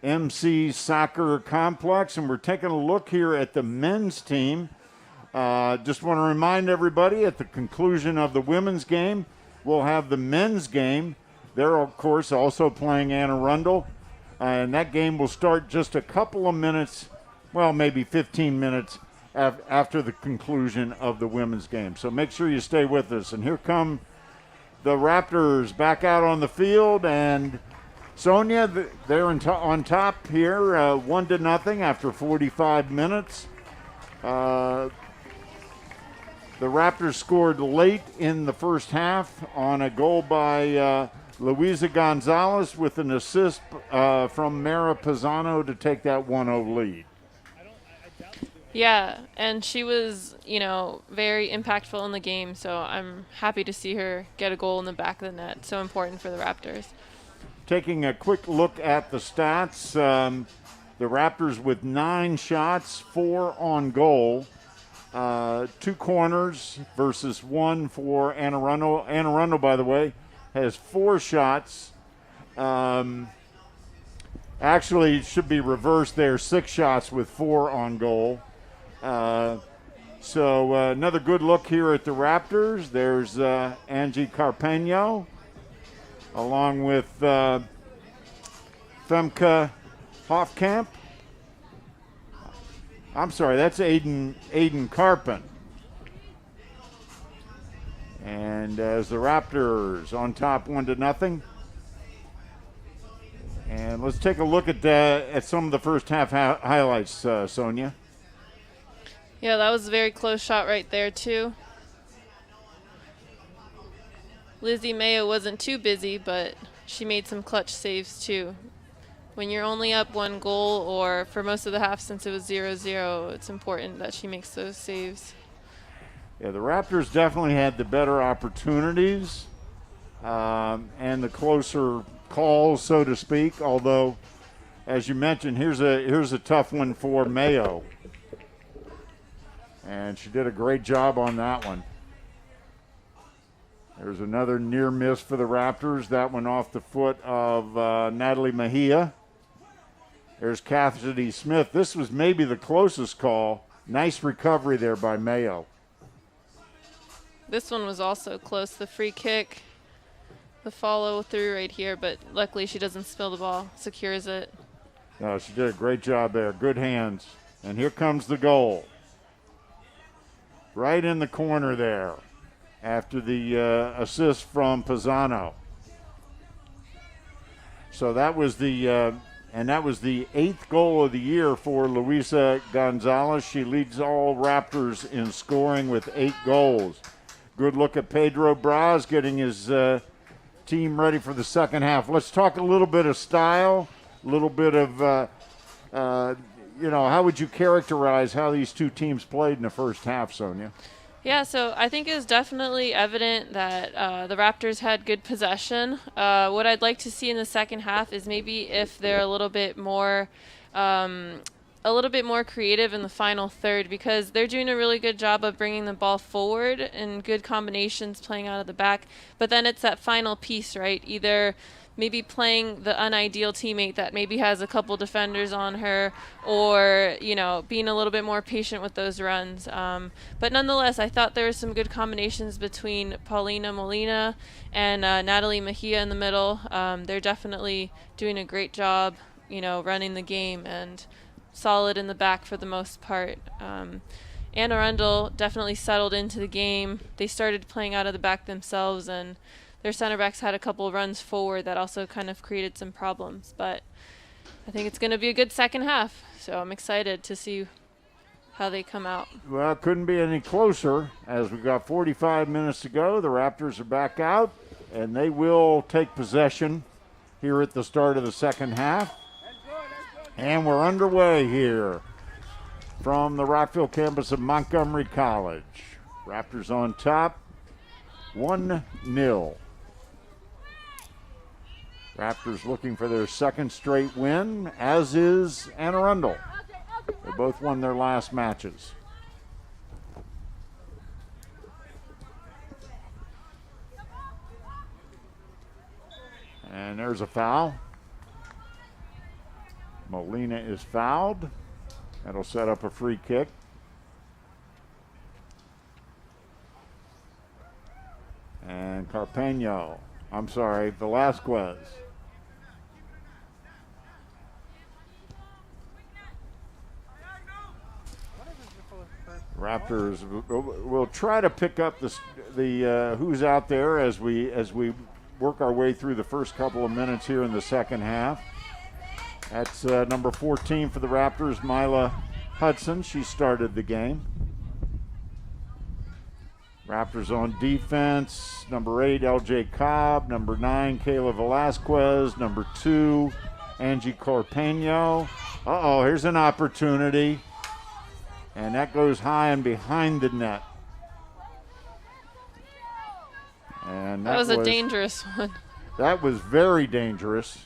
MC Soccer Complex. And we're taking a look here at the men's team. Just want to remind everybody at the conclusion of the women's game, we'll have the men's game. They're, of course, also playing Arundel. And that game will start just a couple of minutes, well, maybe 15 minutes after the conclusion of the women's game. So make sure you stay with us. And here come the Raptors back out on the field, and Sonia, they're on top here, 1-0 after 45 minutes. The Raptors scored late in the first half on a goal by Luisa Gonzalez with an assist from Mara Pisano to take that 1-0 lead. Yeah, and she was, very impactful in the game, so I'm happy to see her get a goal in the back of the net. So important for the Raptors. Taking a quick look at the stats, the Raptors with 9 shots, 4 on goal, 2 corners versus 1 for Anne Arundel. Anne Arundel, by the way, has 4 shots. Actually, it should be reversed there, 6 shots with 4 on goal. So another good look here at the Raptors. There's Angie Carpeno. along with Femke Hofkamp. I'm sorry, that's Aiden Carpin. And as the Raptors on top 1-0. And let's take a look at some of the first half highlights, Sonia. Yeah, that was a very close shot right there, too. Lizzie Mayo wasn't too busy, but she made some clutch saves, too. When you're only up 1 goal, or for most of the half since it was 0-0, it's important that she makes those saves. Yeah, the Raptors definitely had the better opportunities and the closer calls, so to speak, although, as you mentioned, here's a tough one for Mayo. And she did a great job on that one. There's another near miss for the Raptors. That one off the foot of Natalie Mejia. There's Cassidy Smith. This was maybe the closest call. Nice recovery there by Mayo. This one was also close. The free kick, the follow through right here, but luckily she doesn't spill the ball, secures it. No, she did a great job there. Good hands. And here comes the goal. Right in the corner there after the assist from Pisano. So that was the 8th goal of the year for Luisa Gonzalez. She leads all Raptors in scoring with 8 goals. Good look at Pedro Braz getting his team ready for the second half. Let's talk a little bit of style, a little bit of, how would you characterize how these two teams played in the first half, Sonia? Yeah, so I think it was definitely evident that the Raptors had good possession. What I'd like to see in the second half is maybe if they're a little bit more creative in the final third, because they're doing a really good job of bringing the ball forward in good combinations, playing out of the back. But then it's that final piece, right? Either maybe playing the unideal teammate that maybe has a couple defenders on her, or, being a little bit more patient with those runs. But nonetheless, I thought there were some good combinations between Paulina Molina and Natalie Mejia in the middle. They're definitely doing a great job, running the game, and solid in the back for the most part. And Arundel definitely settled into the game. They started playing out of the back themselves, and their center backs had a couple runs forward that also kind of created some problems. But I think it's going to be a good second half, so I'm excited to see how they come out. Well, it couldn't be any closer as we got 45 minutes to go. The Raptors are back out, and they will take possession here at the start of the second half. And we're underway here from the Rockville campus of Montgomery College. Raptors on top, 1-0. Raptors looking for their second straight win, as is Anne Arundel. They both won their last matches. And there's a foul. Molina is fouled. That'll set up a free kick. And Velasquez. Raptors will try to pick up the who's out there as we work our way through the first couple of minutes here in the second half. That's number 14 for the Raptors, Mila Hudson. She started the game. Raptors on defense, number 8, LJ Cobb, number 9, Kayla Velasquez, number 2, Angie Corpeño. Here's an opportunity. And that goes high and behind the net. And that was a dangerous one. That was very dangerous.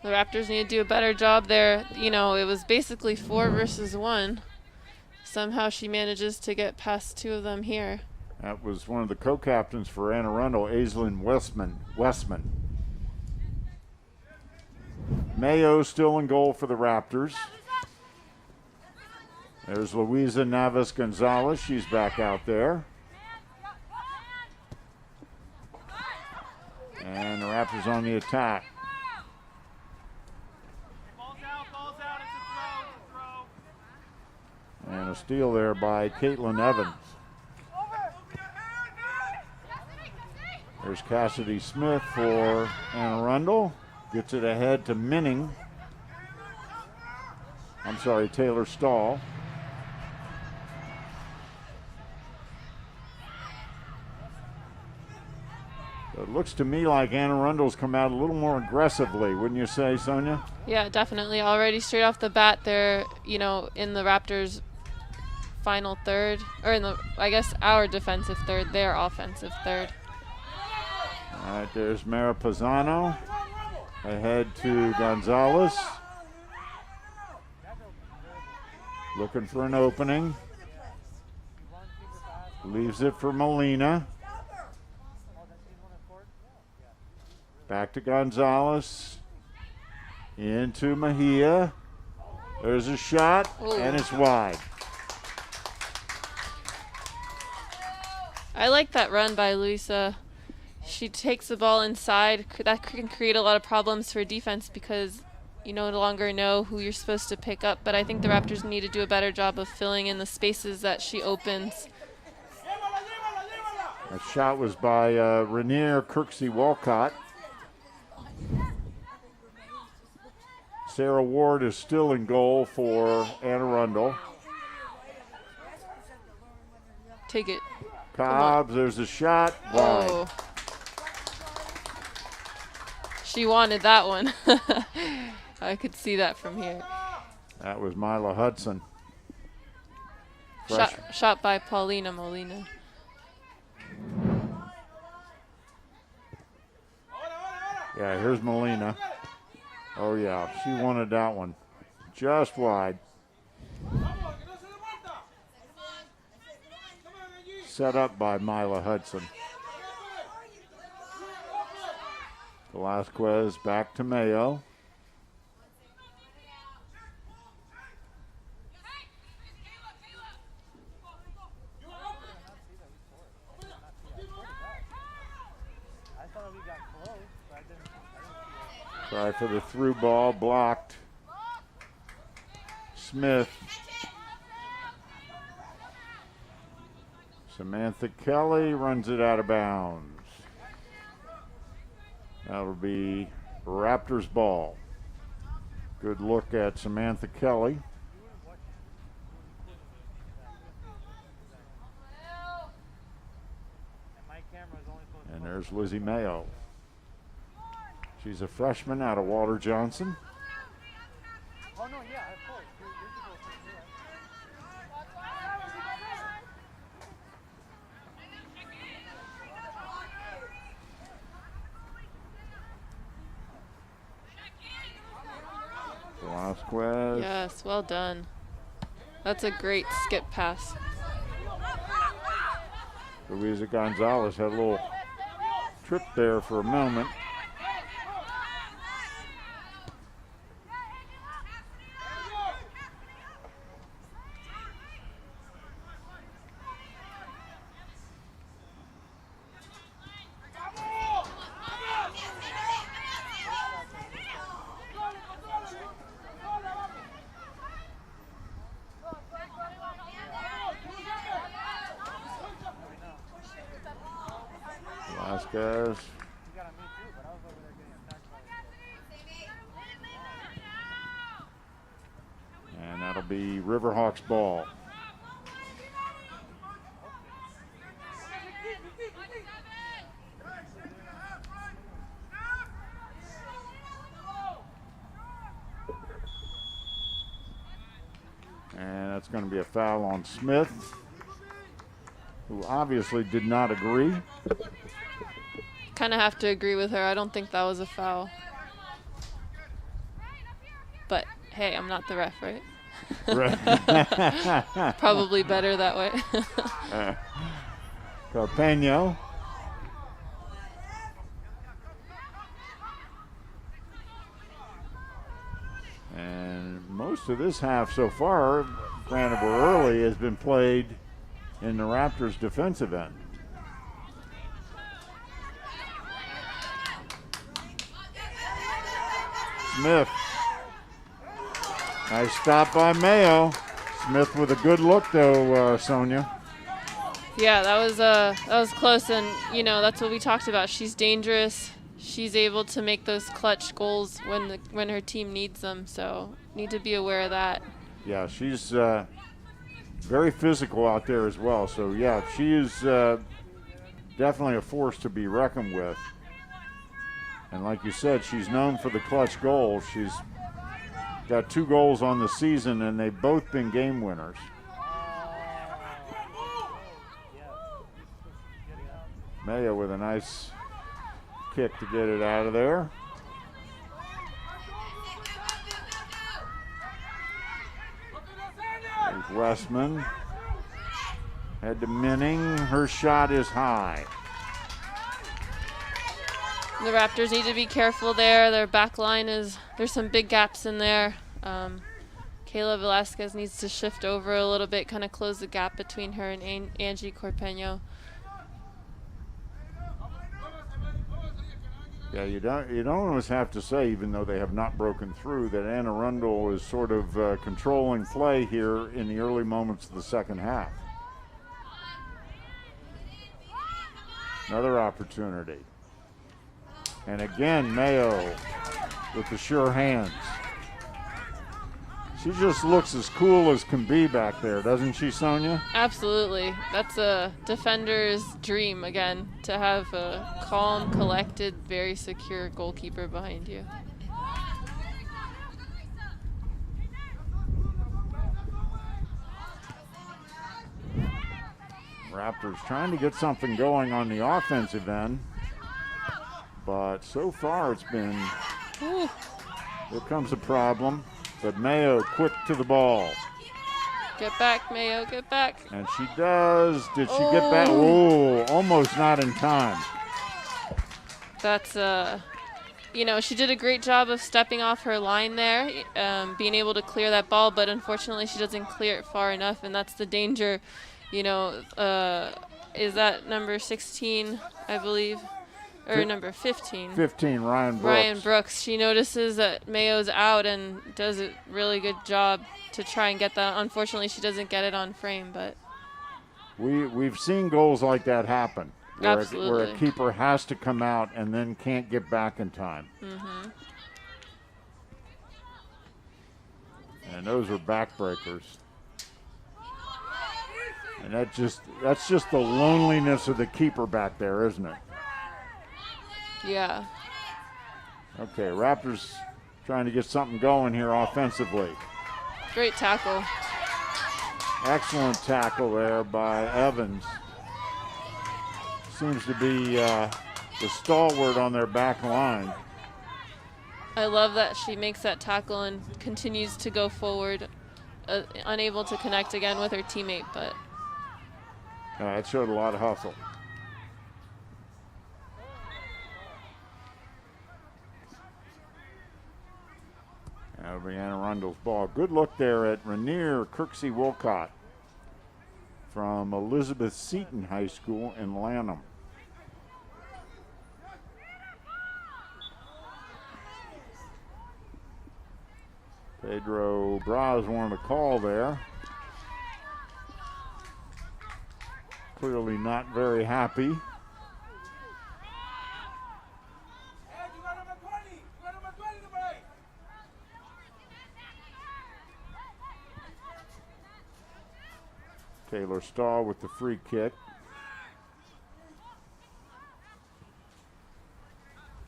The Raptors need to do a better job there. It was basically 4 versus 1. Somehow she manages to get past 2 of them here. That was one of the co-captains for Anne Arundel, Aislinn Westman. Mayo still in goal for the Raptors. There's Luisa Navas Gonzalez. She's back out there. Raptors on the attack. And a steal there by Caitlin Evans. There's Cassidy Smith for Anne Arundel. Gets it ahead to Minning. I'm sorry, Taylor Stahl. It looks to me like Anne Arundel's come out a little more aggressively, wouldn't you say, Sonia? Yeah, definitely. Already straight off the bat, they're, in the Raptors' final third, or in the, I guess, our defensive third, their offensive third. All right, there's Mara Pisano. Ahead to Gonzalez. Looking for an opening. Leaves it for Molina. Back to Gonzalez. Into Mejia. There's a shot, and it's wide. I like that run by Luisa. She takes the ball inside. That can create a lot of problems for defense because you no longer know who you're supposed to pick up. But I think the Raptors need to do a better job of filling in the spaces that she opens. That shot was by Rainier Kirksey Walcott. Sarah Ward is still in goal for Anne Arundel. Take it. Cobbs, there's a shot. Wide. Oh. She wanted that one. I could see that from here. That was Mila Hudson. Shot by Paulina Molina. Yeah, here's Molina. Oh, yeah, she wanted that one. Just wide. Set up by Mila Hudson. Velasquez back to Mayo. Try for the through ball, blocked. Smith. Samantha Kelly runs it out of bounds. That'll be Raptors ball. Good look at Samantha Kelly. And there's Lizzie Mayo. She's a freshman out of Walter Johnson. Velasquez. Yes, well done. That's a great skip pass. Luisa Gonzalez had a little trip there for a moment. Velasquez. And that'll be Riverhawks ball. And that's going to be a foul on Smith, who obviously did not agree. Kind of have to agree with her. I don't think that was a foul. But hey, I'm not the ref, right? Probably better that way. Carpeño. And most of this half so far, granted we're early, has been played in the Raptors' defensive end. Smith. Nice stop by Mayo. Smith with a good look, though, Sonia. Yeah, that was close, and that's what we talked about. She's dangerous. She's able to make those clutch goals when her team needs them. So need to be aware of that. Yeah, she's very physical out there as well. So yeah, she is definitely a force to be reckoned with. And like you said, she's known for the clutch goals. She's got 2 goals on the season, and they've both been game winners. Mayo with a nice kick to get it out of there. There's Westman. Head to Minning. Her shot is high. The Raptors need to be careful there. Their back line there's some big gaps in there. Kayla Velasquez needs to shift over a little bit, kind of close the gap between her and Angie Corpeño. Yeah, you don't always have to say, even though they have not broken through, that Arundel is sort of controlling play here in the early moments of the second half. Another opportunity. And again, Mayo with the sure hands. She just looks as cool as can be back there, doesn't she, Sonia? Absolutely. That's a defender's dream, again, to have a calm, collected, very secure goalkeeper behind you. Raptors trying to get something going on the offensive end. But so far it's been, here comes a problem. But Mayo quick to the ball. Get back, Mayo, get back. And she does. Did she get back? Oh, almost not in time. That's, she did a great job of stepping off her line there, being able to clear that ball, but unfortunately she doesn't clear it far enough, and that's the danger. Is that number 16, I believe? Or number 15. 15, Ryan Brooks. Ryan Brooks. She notices that Mayo's out and does a really good job to try and get that. Unfortunately, she doesn't get it on frame, but we've seen goals like that happen. Absolutely. Where a keeper has to come out and then can't get back in time. Mm-hmm. And those are backbreakers. And that's just the loneliness of the keeper back there, isn't it? Yeah. Okay, Raptors trying to get something going here offensively. Great tackle. Excellent tackle there by Evans. Seems to be the stalwart on their back line. I love that she makes that tackle and continues to go forward, unable to connect again with her teammate, but it showed a lot of hustle. That'll be Anna Arundel's ball. Good look there at Rainier Kirksey Wolcott from Elizabeth Seton High School in Lanham. Pedro Braz wanted a call there. Clearly not very happy. Taylor Stahl with the free kick.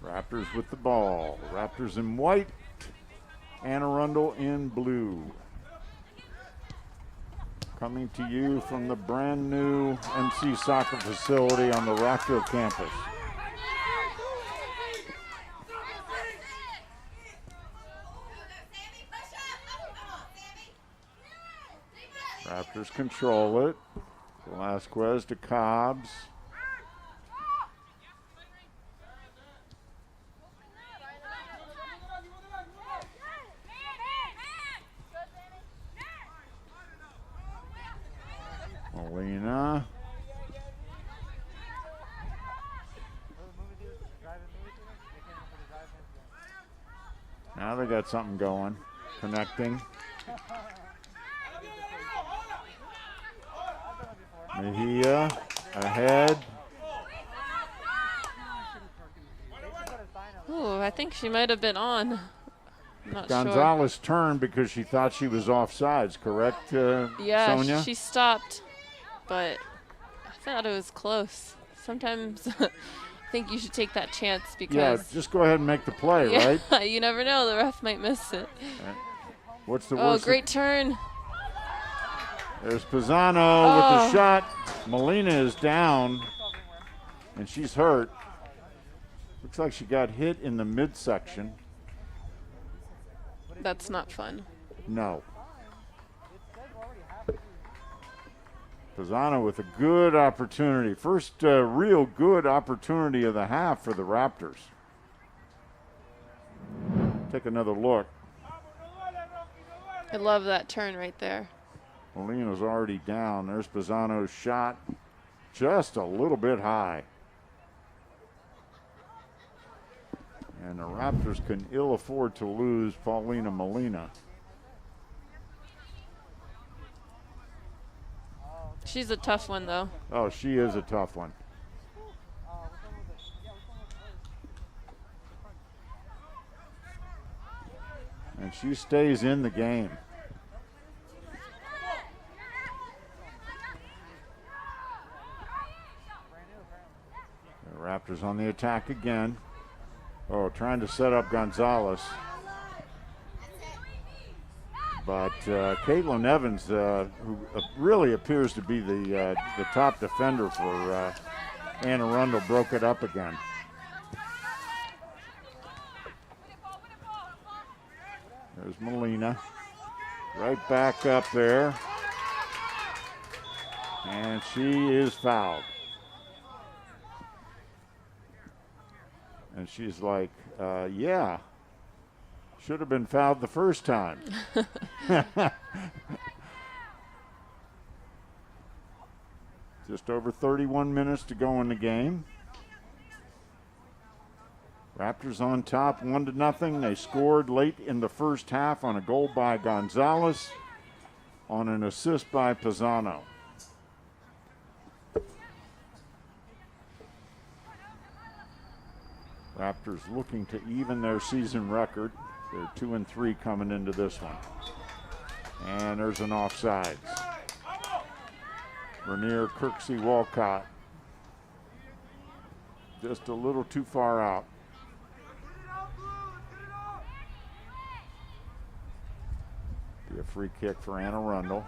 Raptors with the ball. Raptors in white. Anne Arundel in blue. Coming to you from the brand new MC soccer facility on the Rockville campus. Raptors control it. Velasquez to Cobbs. Molina. Now they're got something going. Connecting. Mejia ahead. Ooh, I think she might have been on. I'm not sure. Gonzalez turned because she thought she was offsides, correct, Yeah, Sonia? she stopped, but I thought it was close. Sometimes I think you should take that chance because Yeah, just go ahead and make the play, yeah, right? you never know. The ref might miss it. What's the Oh, worst? great turn. There's Pisano with the shot. Molina is down, and she's hurt. Looks like she got hit in the midsection. That's not fun. No. Pisano with a good opportunity. First real good opportunity of the half for the Raptors. Take another look. I love that turn right there. Molina's already down. There's Pisano's shot. Just a little bit high. And the Raptors can ill afford to lose Paulina Molina. She's a tough one, though. Oh, she is a tough one. And she stays in the game. The Raptors on the attack again. Oh, trying to set up Gonzalez. But Caitlin Evans, who really appears to be the top defender for Anne Arundel, broke it up again. There's Molina. Right back up there. And she is fouled. And she's like, yeah, should have been fouled the first time. Just over 31 minutes to go in the game. Raptors on top, 1-0. They scored late in the first half on a goal by Gonzalez, on an assist by Pisano. Raptors looking to even their season record. They're 2-3 coming into this one. And there's an offsides. Rainier Kirksey Walcott. Just a little too far out. Be a free kick for Anne Arundel.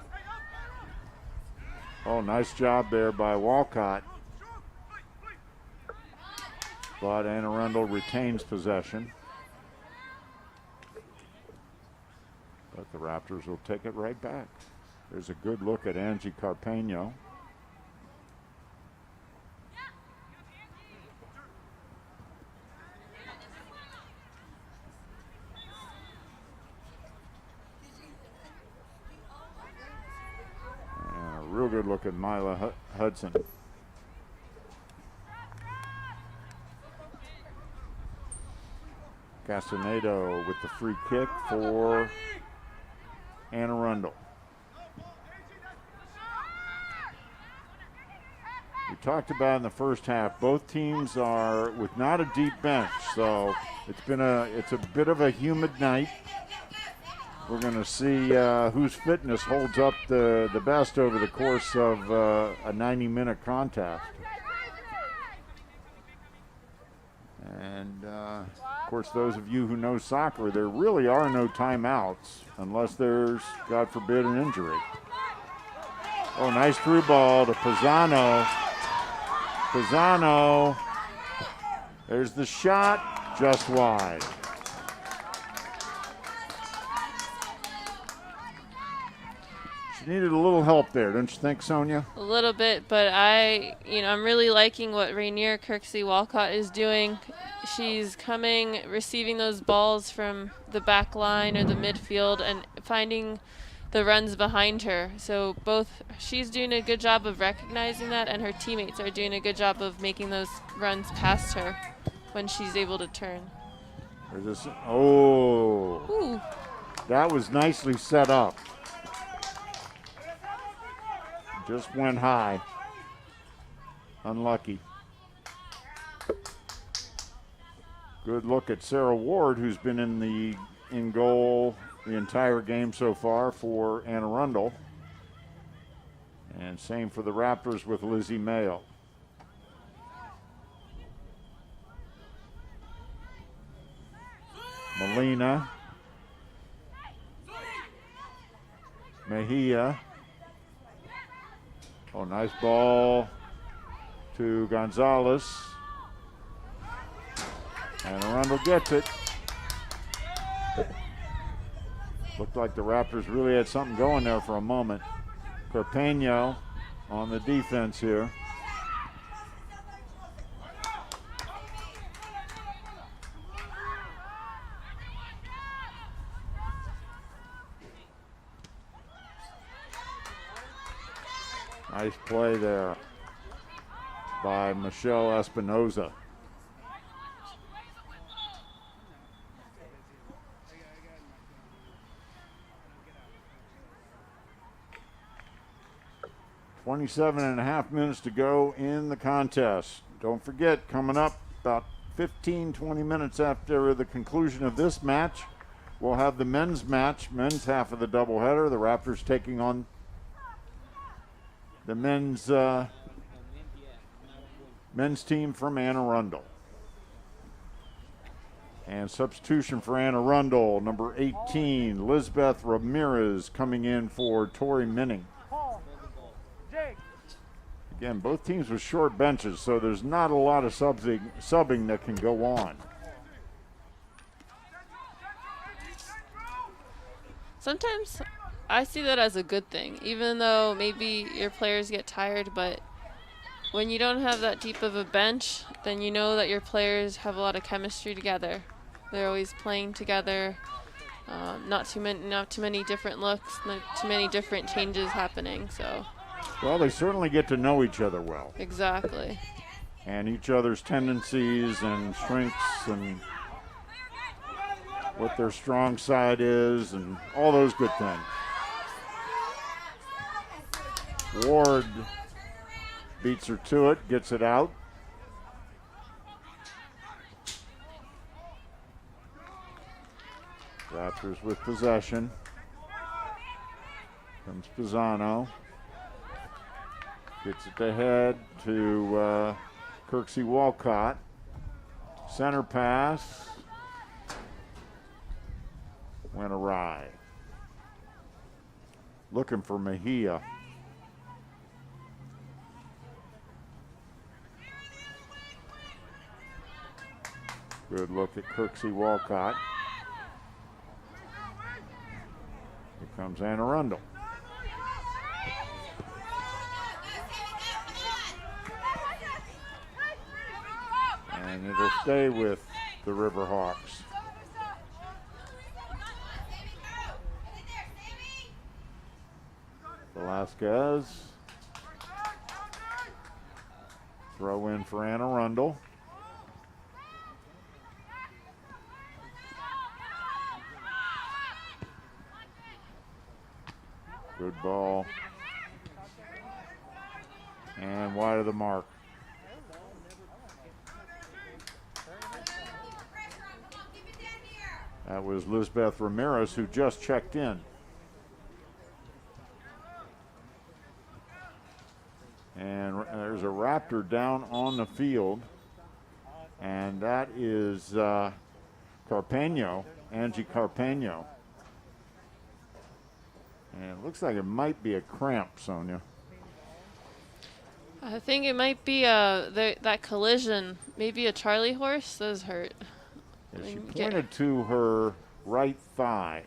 Oh, nice job there by Walcott. But Anne Arundel retains possession. But the Raptors will take it right back. There's a good look at Angie Carpeño. And a real good look at Mila Hudson. Castanedo with the free kick for Anne Arundel. We talked about in the first half, both teams are with not a deep bench, so it's a bit of a humid night. We're going to see whose fitness holds up the best over the course of a 90-minute contest. And of course, those of you who know soccer, there really are no timeouts unless there's, God forbid, an injury. Oh, nice through ball to Pisano. Pisano. There's the shot, just wide. She needed a little help there, don't you think, Sonia? A little bit, but I'm really liking what Rainier Kirksey Walcott is doing. She's coming, receiving those balls from the back line or the midfield and finding the runs behind her. So she's doing a good job of recognizing that, and her teammates are doing a good job of making those runs past her when she's able to turn. Ooh. That was nicely set up. Just went high. Unlucky. Good look at Sarah Ward, who's been in goal the entire game so far for Anne Arundel. And same for the Raptors with Lizzie Mayo. Molina. Mejia. Oh, nice ball to Gonzalez. And Arundel gets it. Looked like the Raptors really had something going there for a moment. Carpeño on the defense here. Nice play there by Michelle Espinoza. .27.5 minutes to go in the contest. Don't forget, coming up about 15-20 minutes after the conclusion of this match, we'll have the men's match, men's half of the doubleheader. The Raptors taking on the men's team from Anne Arundel. And substitution for Anne Arundel, number 18, Lisbeth Ramirez, coming in for Tori Minning. Again, both teams with short benches, so there's not a lot of subbing that can go on. Sometimes I see that as a good thing, even though maybe your players get tired, but when you don't have that deep of a bench, then you know that your players have a lot of chemistry together. They're always playing together, not too many different looks, not too many different changes happening, so. Well, they certainly get to know each other well. Exactly. And each other's tendencies and strengths and what their strong side is and all those good things. Ward beats her to it, gets it out. Raptors with possession. Comes Pisano. Gets it ahead to Kirksey Walcott. Center pass. Went awry. Looking for Mejia. Good look at Kirksey Walcott. Here comes Anne Arundel. And it'll stay with the Riverhawks. Velasquez. Throw in for Anne Arundel. Good ball. And wide of the mark. That was Lisbeth Ramirez, who just checked in. And there's a Raptor down on the field. And that is Carpeño, Angie Carpeño. And it looks like it might be a cramp, Sonia. I think it might be that collision. Maybe a Charlie horse. Those hurt. Yeah, she pointed to her right thigh.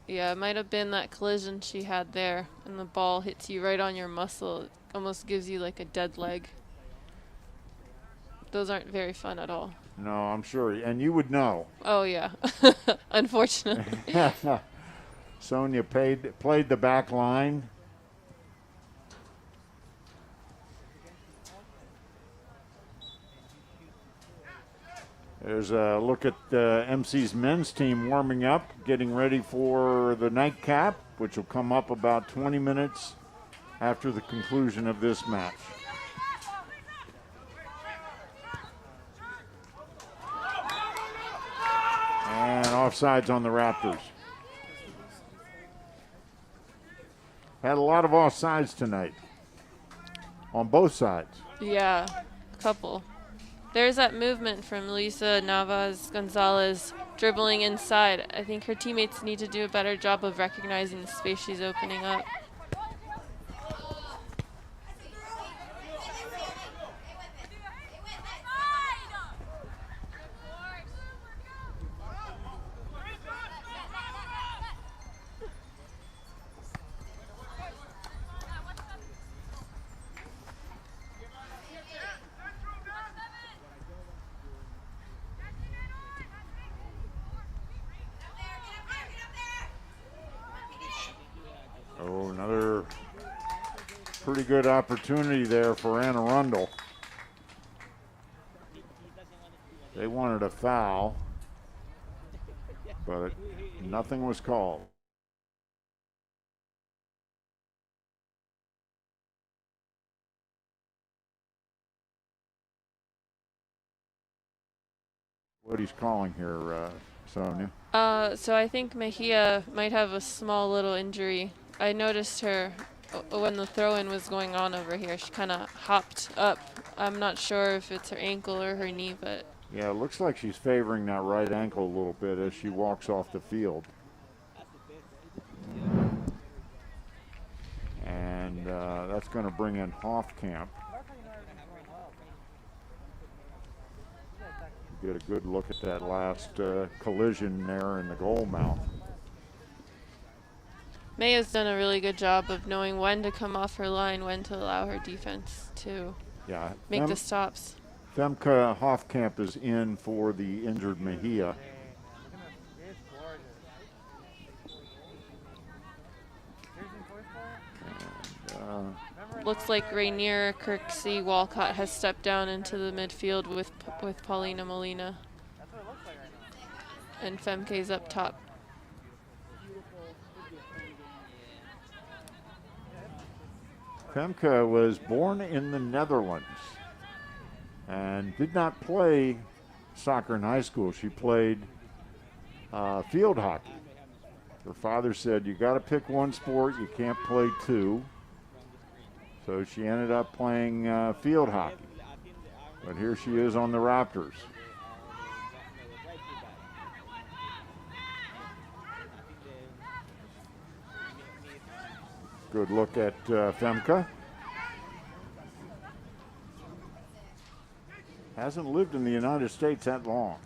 Yeah, it might have been that collision she had there, and the ball hits you right on your muscle. It almost gives you like a dead leg. Those aren't very fun at all. No, I'm sure, and you would know. Oh yeah, unfortunately. Sonia played the back line. There's a look at MC's men's team warming up, getting ready for the nightcap, which will come up about 20 minutes after the conclusion of this match. And offsides on the Raptors. Had a lot of offsides tonight on both sides. Yeah, a couple. There's that movement from Lisa Navas Gonzalez dribbling inside. I think her teammates need to do a better job of recognizing the space she's opening up. Oh, another pretty good opportunity there for Arundel. They wanted a foul, but nothing was called. What he's calling here, Sonia? So I think Mejia might have a small little injury. I noticed her when the throw-in was going on over here. She kind of hopped up. I'm not sure if it's her ankle or her knee, but... Yeah, it looks like she's favoring that right ankle a little bit as she walks off the field. And that's going to bring in Hofkamp. Get a good look at that last collision there in the goal mouth. Maya's done a really good job of knowing when to come off her line, when to allow her defense to make the stops. Femke Hofkamp is in for the injured Mejia. And, looks like Rainier Kirksey Walcott has stepped down into the midfield with Paulina Molina. And Femke's up top. Femke was born in the Netherlands and did not play soccer in high school. She played field hockey. Her father said, you got to pick one sport, you can't play two. So she ended up playing field hockey. But here she is on the Raptors. Good look at Femke. Hasn't lived in the United States that long.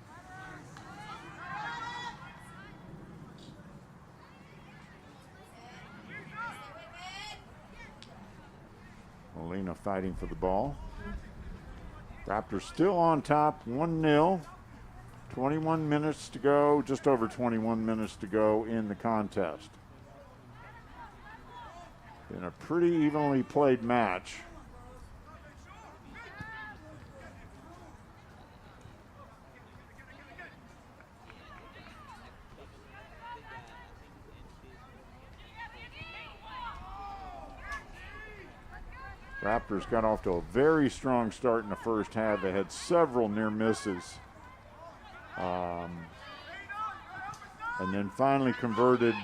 Molina fighting for the ball. Raptors still on top, 1-0. 21 minutes to go, just over 21 minutes to go in the contest. Been a pretty evenly played match. Raptors got off to a very strong start in the first half. They had several near misses. And then finally converted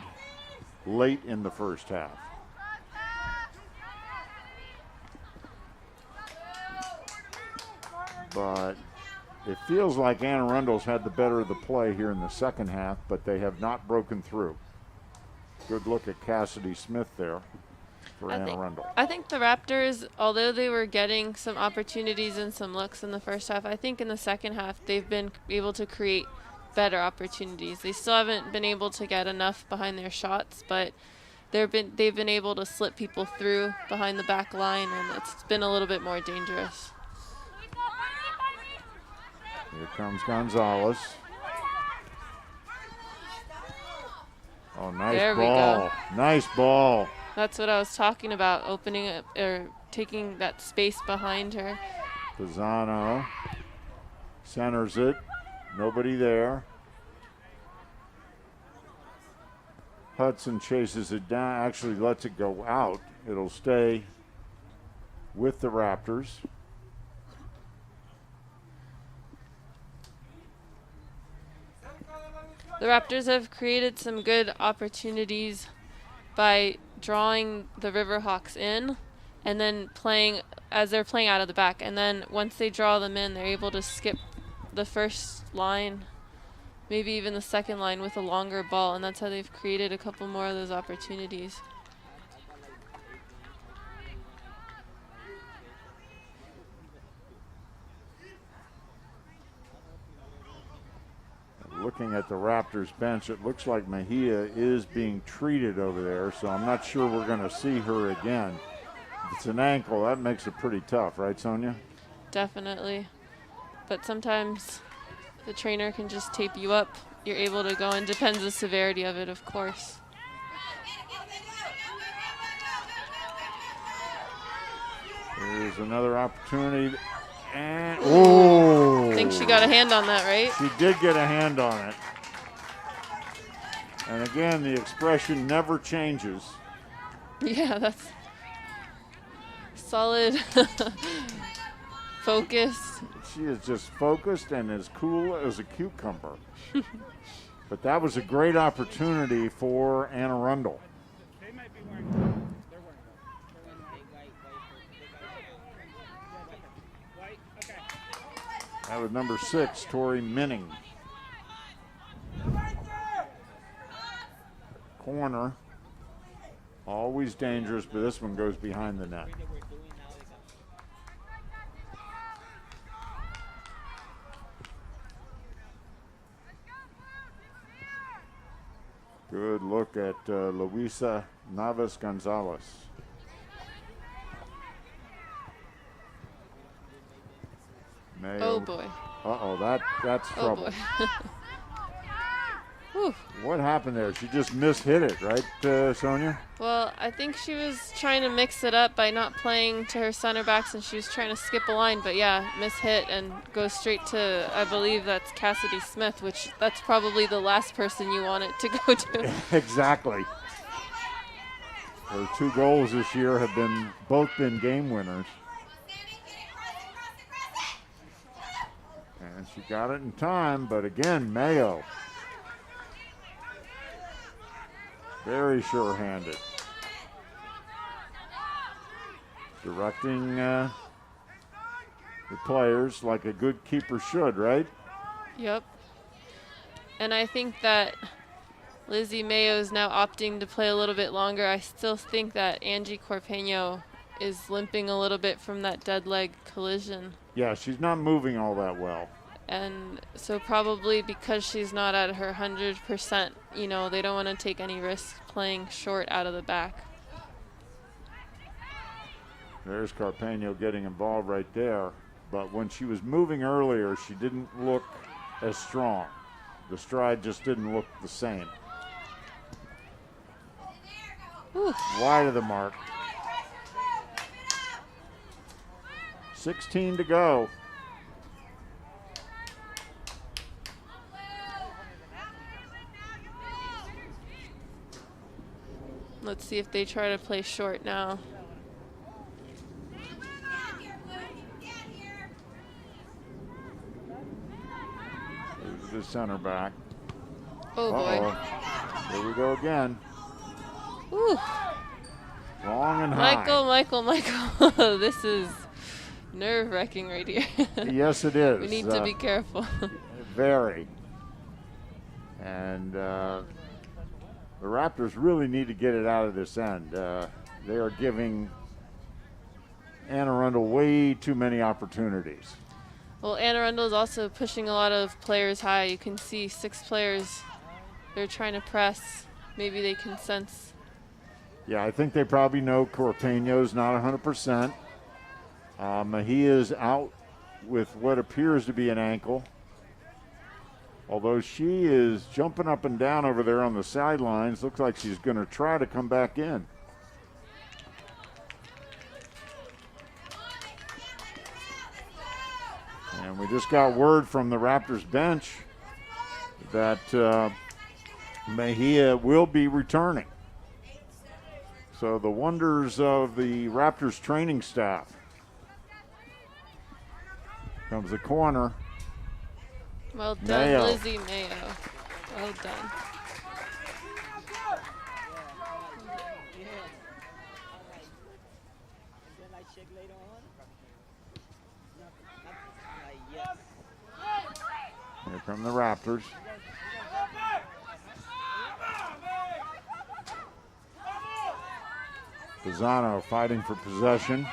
late in the first half. But it feels like Anne Arundel's had the better of the play here in the second half, but they have not broken through. Good look at Cassidy Smith there for Anne Arundel. I think the Raptors, although they were getting some opportunities and some looks in the first half, I think in the second half they've been able to create better opportunities. They still haven't been able to get enough behind their shots, but they've been able to slip people through behind the back line, and it's been a little bit more dangerous. Here comes Gonzalez. Oh, nice there ball. We go. Nice ball. That's what I was talking about, opening up or taking that space behind her. Pisano centers it. Nobody there. Hudson chases it down, actually lets it go out. It'll stay with the Raptors. The Raptors have created some good opportunities by drawing the Riverhawks in and then playing as they're playing out of the back. And then once they draw them in, they're able to skip the first line, maybe even the second line with a longer ball. And that's how they've created a couple more of those opportunities. Looking at the Raptors bench, it looks like Mejia is being treated over there, so I'm not sure we're going to see her again. If it's an ankle, that makes it pretty tough, right, Sonia? Definitely. But sometimes the trainer can just tape you up. You're able to go in. Depends the severity of it, of course. There's another opportunity. And oh! I think she got a hand on that, right? She did get a hand on it. And again, the expression never changes. Yeah, that's solid. Focused. She is just focused and as cool as a cucumber. But that was a great opportunity for Arundel. That was number 6, Tori Minning. Corner. Always dangerous, but this one goes behind the net. Good look at Luisa Navas Gonzalez. Mayo. Oh boy. Uh-oh, that's trouble. Oh boy. What happened there? She just mishit it, right, Sonia? Well, I think she was trying to mix it up by not playing to her center backs, and she was trying to skip a line, but yeah, mishit and goes straight to, I believe that's Cassidy Smith, which that's probably the last person you want it to go to. Exactly. Her 2 goals this year have both been game winners. And she got it in time, but again, Mayo. Very sure-handed. Directing the players like a good keeper should, right? Yep. And I think that Lizzie Mayo is now opting to play a little bit longer. I still think that Angie Corpeño is limping a little bit from that dead leg collision. Yeah, she's not moving all that well. And so probably because she's not at her 100%, you know, they don't want to take any risks playing short out of the back. There's Carpeño getting involved right there. But when she was moving earlier, she didn't look as strong. The stride just didn't look the same. Ooh. Wide of the mark. 16 to go. Let's see if they try to play short now. There's the center back. Oh boy. Here we go again. Ooh. Long and high. Michael. This is nerve-wracking right here. Yes, it is. We need to be careful. Very. And the Raptors really need to get it out of this end. They are giving Anne Arundel way too many opportunities. Well, Anne Arundel is also pushing a lot of players high. You can see 6 players. They're trying to press. Maybe they can sense. Yeah, I think they probably know Corpeño's not 100%. Mejia's out with what appears to be an ankle. Although she is jumping up and down over there on the sidelines. Looks like she's going to try to come back in. And we just got word from the Raptors bench that Mejia will be returning. So the wonders of the Raptors training staff. Comes the corner. Well done, Mayo. Lizzie Mayo. Well done. Here come the Raptors. Pisano fighting for possession.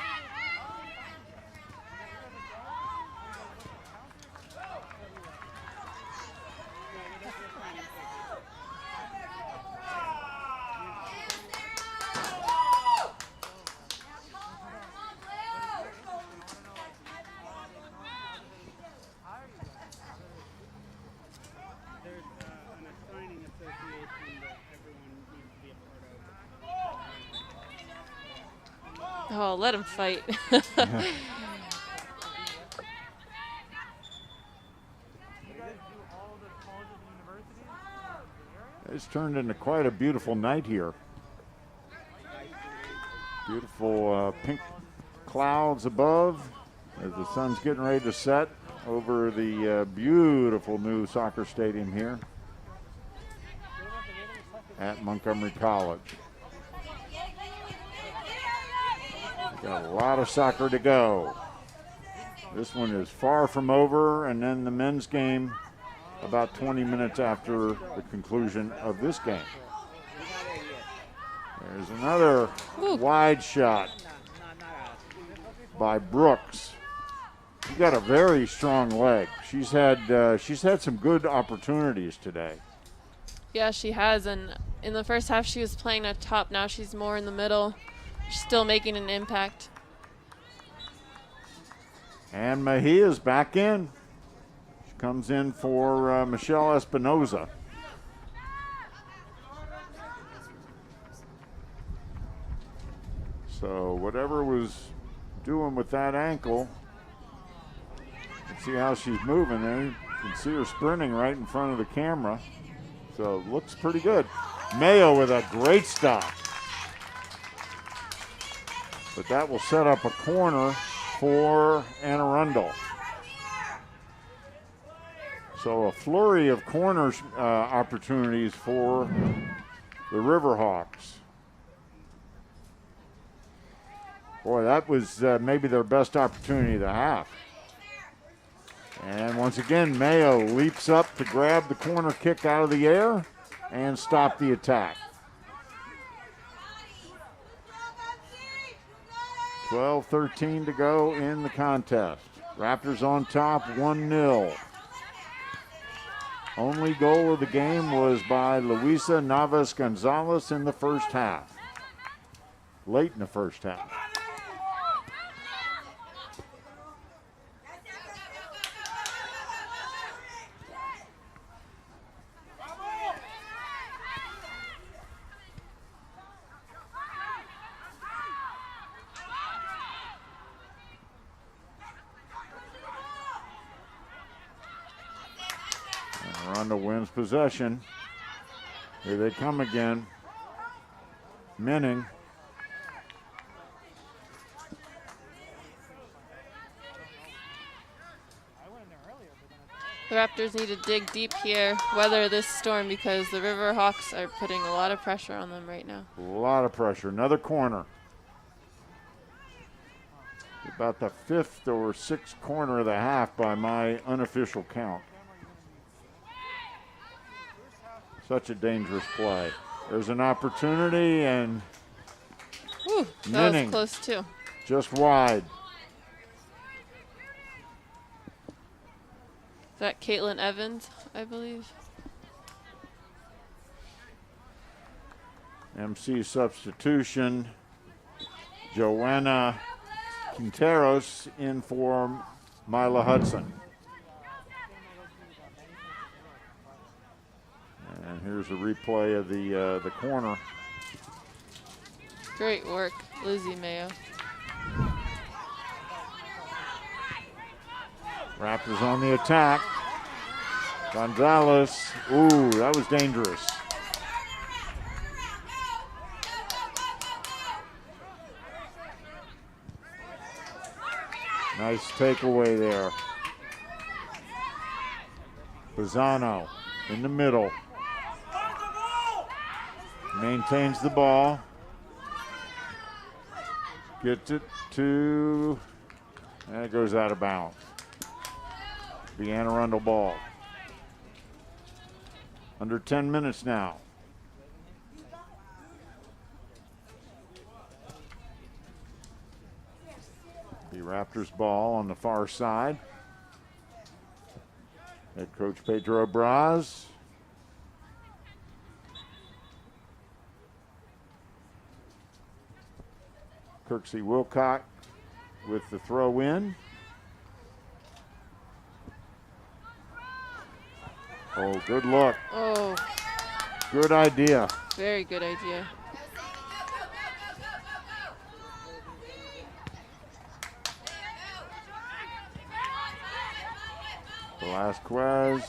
Oh, let him fight. It's turned into quite a beautiful night here. Beautiful pink clouds above as the sun's getting ready to set over the beautiful new soccer stadium here at Montgomery College. Got a lot of soccer to go. This one is far from over, and then the men's game about 20 minutes after the conclusion of this game. There's another wide shot by Brooks. She's got a very strong leg. She's had some good opportunities today. Yeah, she has, and in the first half she was playing up top. Now she's more in the middle. She's still making an impact. And Mejia's back in. She comes in for Michelle Espinoza. So whatever was doing with that ankle, let's see how she's moving there. You can see her sprinting right in front of the camera. So looks pretty good. Mayo with a great stop. But that will set up a corner for Arundel. So a flurry of corners opportunities for the Riverhawks. Boy, that was maybe their best opportunity of the half. And once again, Mayo leaps up to grab the corner kick out of the air and stop the attack. 12-13 to go in the contest. Raptors on top, 1-0. Only goal of the game was by Luisa Navas Gonzalez in the first half. Late in the first half. Arundel wins possession. Here they come again. Minning. The Raptors need to dig deep here, weather this storm, because the Riverhawks are putting a lot of pressure on them right now. A lot of pressure. Another corner. About the fifth or sixth corner of the half by my unofficial count. Such a dangerous play. There's an opportunity, and Whew, that was close too. Just wide. Is that Caitlin Evans, I believe? MC substitution. Joanna Quinteros in for Mila Hudson. And here's a replay of the corner. Great work, Lizzie Mayo. Raptors on the attack. Gonzalez. Ooh, that was dangerous. Nice takeaway there. Pisano in the middle. Maintains the ball. Gets it to, and it goes out of bounds. The Arundel ball. Under 10 minutes now. The Raptors ball on the far side. Head coach Pedro Braz. Kirksey Wilcock with the throw in. Oh, good look. Oh, Good idea. very good idea. Velasquez.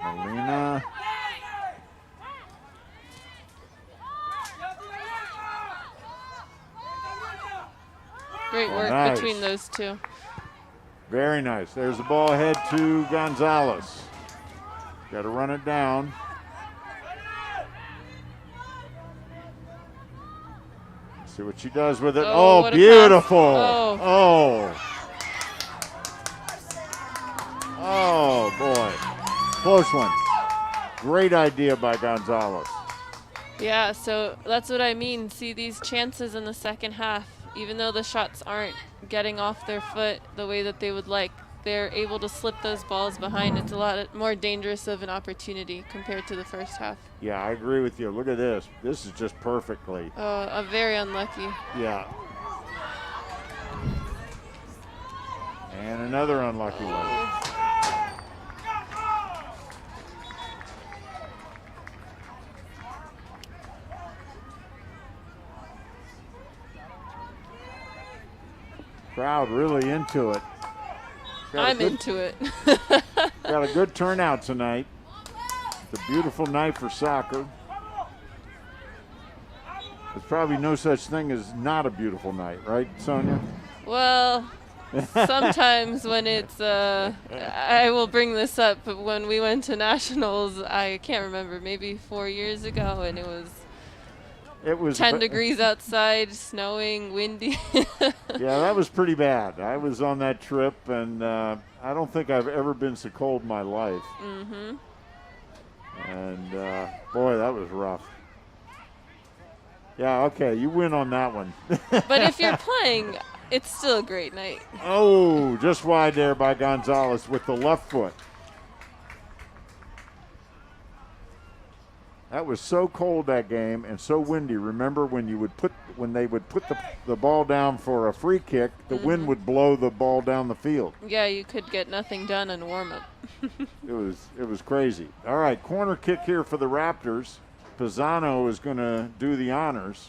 Molina. Great work nice. between those two. Very nice. There's the ball ahead to Gonzalez. Got to run it down. See what she does with it. Oh, Oh, what a beautiful. pass. Oh. Oh, boy. Close one. Great idea by Gonzalez. Yeah, so that's what I mean. See these chances in the second half, even though the shots aren't getting off their foot the way that they would like, they're able to slip those balls behind. It's a lot more dangerous of an opportunity compared to the first half. Yeah, I agree with you. Look at this. This is just perfectly. Very unlucky. Yeah. And another unlucky one. Crowd really into it. I'm into it. Got a good turnout tonight. It's a beautiful night for soccer. There's probably no such thing as not a beautiful night, right, Sonia? Well, sometimes when it's, I will bring this up, but when we went to nationals, I can't remember, maybe 4 years ago, and it was 10 degrees outside, snowing, windy. Yeah, that was pretty bad. I was on that trip, and I don't think I've ever been so cold in my life. Mm-hmm. And, boy, that was rough. Yeah, okay, you win on that one. But if you're playing, it's still a great night. Oh, just wide there by Gonzalez with the left foot. That was so cold that game and so windy. Remember when they would put the ball down for a free kick, the wind would blow the ball down the field. Yeah, you could get nothing done in warm-up. It was crazy. All right, corner kick here for the Raptors. Pisano is going to do the honors.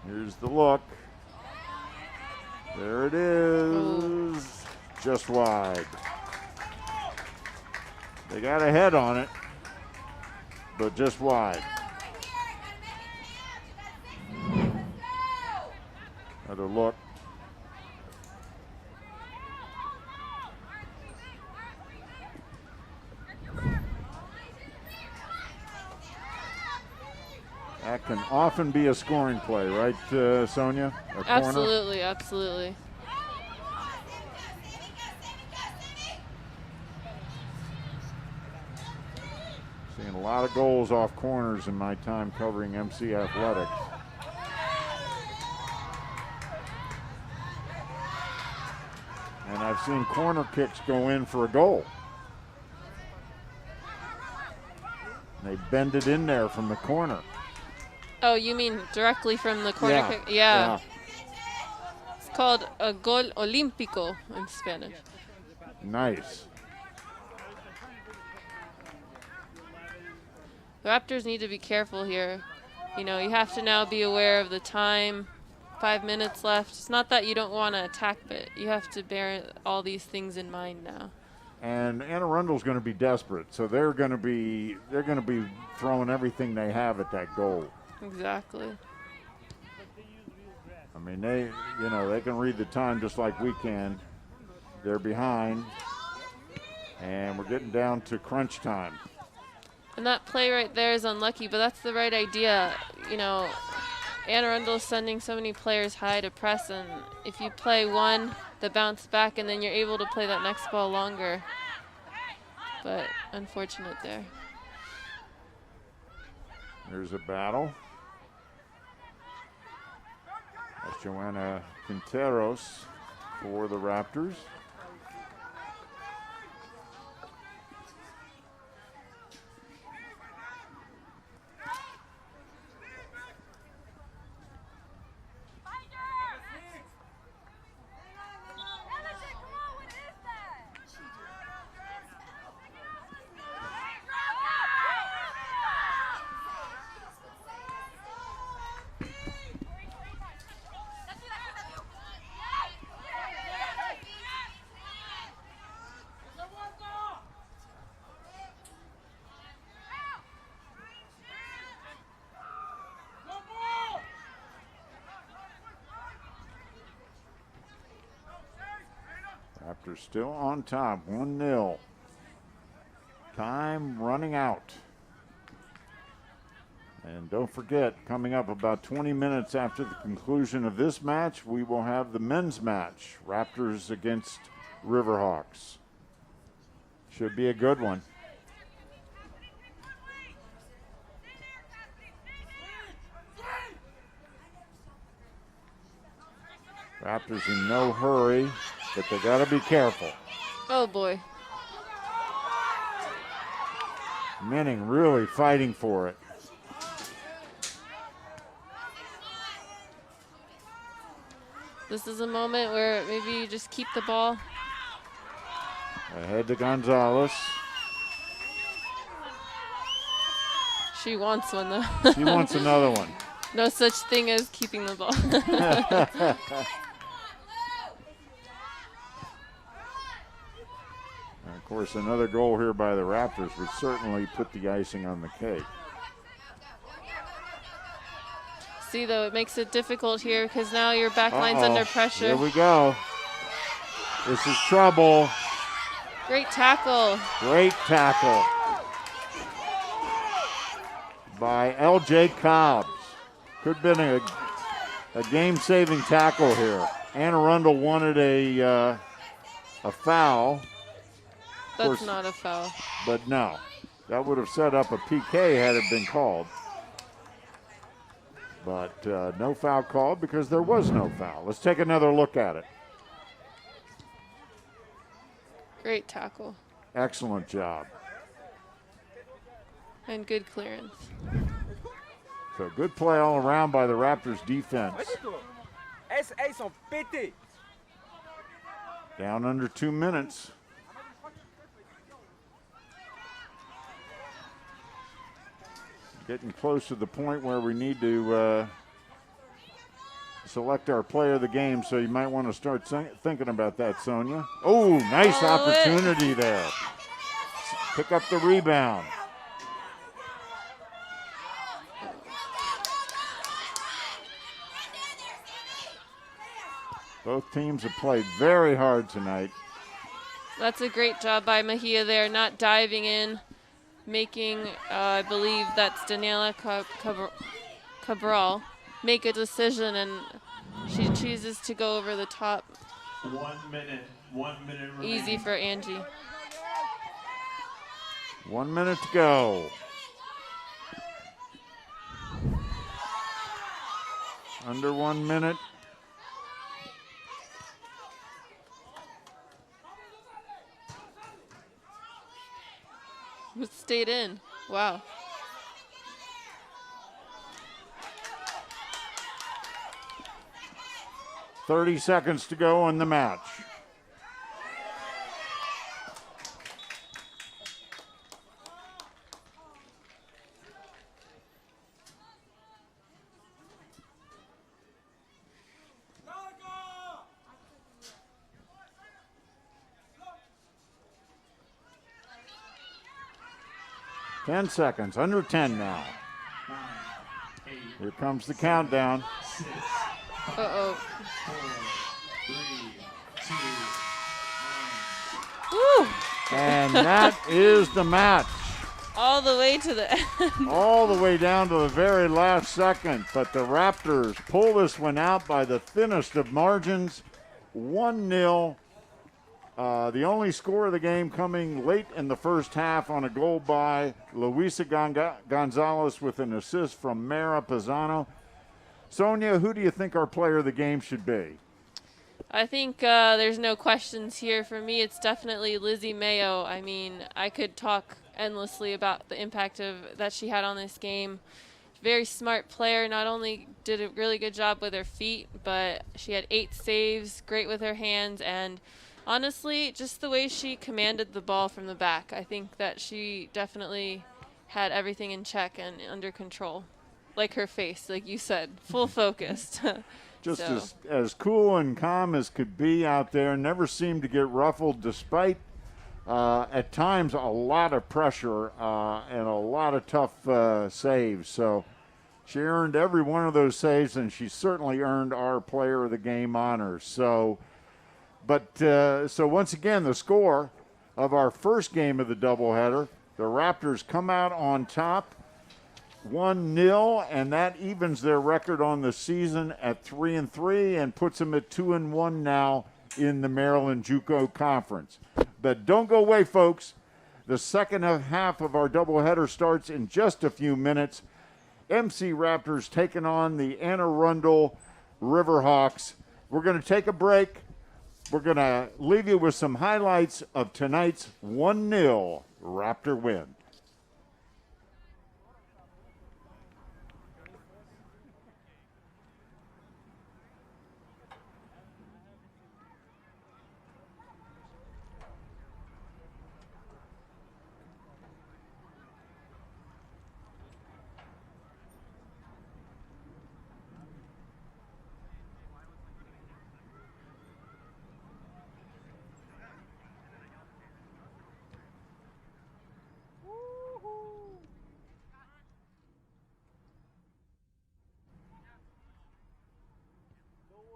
Here's the look. There it is. Ooh. Just wide. They got a head on it, but just wide. Another look. That can often be a scoring play, right, Sonia? A corner? Absolutely, absolutely. Seen a lot of goals off corners in my time covering MC Athletics. And I've seen corner kicks go in for a goal. They bend it in there from the corner. Oh, you mean directly from the corner kick? Yeah. It's called a gol olímpico in Spanish. Nice. The Raptors need to be careful here. You know, you have to now be aware of the time. 5 minutes left. It's not that you don't want to attack, but you have to bear all these things in mind now. And Arundel's going to be desperate, so they're going to be throwing everything they have at that goal. Exactly. I mean, they can read the time just like we can. They're behind, and we're getting down to crunch time. And that play right there is unlucky, but that's the right idea. You know, Arundel's sending so many players high to press, and if you play one, the bounce back, and then you're able to play that next ball longer. But unfortunate there. There's a battle. That's Joanna Quinteros for the Raptors. Raptors still on top, 1-0. Time running out. And don't forget, coming up about 20 minutes after the conclusion of this match, we will have the men's match, Raptors against Riverhawks. Should be a good one. Raptors in no hurry, but they got to be careful. Oh boy. Manning really fighting for it. This is a moment where maybe you just keep the ball. Ahead to Gonzalez. She wants one though. She wants another one. No such thing as keeping the ball. And of course, another goal here by the Raptors would certainly put the icing on the cake. See, though, it makes it difficult here because now your back line's under pressure. Here we go. This is trouble. Great tackle. Great tackle by L.J. Cobbs. Could have been a game-saving tackle here. Arundel wanted a foul. That's course, not a foul. But no, that would have set up a PK had it been called. But no foul called because there was no foul. Let's take another look at it. Great tackle. Excellent job. And good clearance. So good play all around by the Raptors defense. Down under 2 minutes. Getting close to the point where we need to select our player of the game, so you might want to start thinking about that, Sonia. Oh, nice opportunity there. Pick up the rebound. Both teams have played very hard tonight. That's a great job by Mejia there, not diving in, making, I believe that's Daniela Cabral, make a decision, and she chooses to go over the top. 1 minute remaining. Easy for Angie. 1 minute to go. Under 1 minute. It stayed in. Wow. .30 seconds to go in the match. 10 seconds, under 10 now. Here comes the countdown. Uh-oh. Woo! And that is the match. All the way to the end. All the way down to the very last second. But the Raptors pull this one out by the thinnest of margins, 1-0. The only score of the game coming late in the first half on a goal by Luisa Gonzalez with an assist from Mara Pisano. Sonia, who do you think our player of the game should be? I think there's no questions here. For me, it's definitely Lizzie Mayo. I mean, I could talk endlessly about the impact that she had on this game. Very smart player. Not only did a really good job with her feet, but she had 8 saves, great with her hands, and honestly, just the way she commanded the ball from the back. I think that she definitely had everything in check and under control. Like her face, like you said, full focused. Just So. as cool and calm as could be out there. Never seemed to get ruffled despite, at times, a lot of pressure and a lot of tough saves. So she earned every one of those saves, and she certainly earned our player of the game honors. So once again, the score of our first game of the doubleheader, the Raptors come out on top 1-0, and that evens their record on the season at 3-3 and puts them at 2-1 now in the Maryland JUCO Conference. But don't go away, folks. The second half of our doubleheader starts in just a few minutes. MC Raptors taking on the Arundel Riverhawks. We're going to take a break. We're going to leave you with some highlights of tonight's 1-0 Raptor win.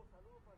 Saludos para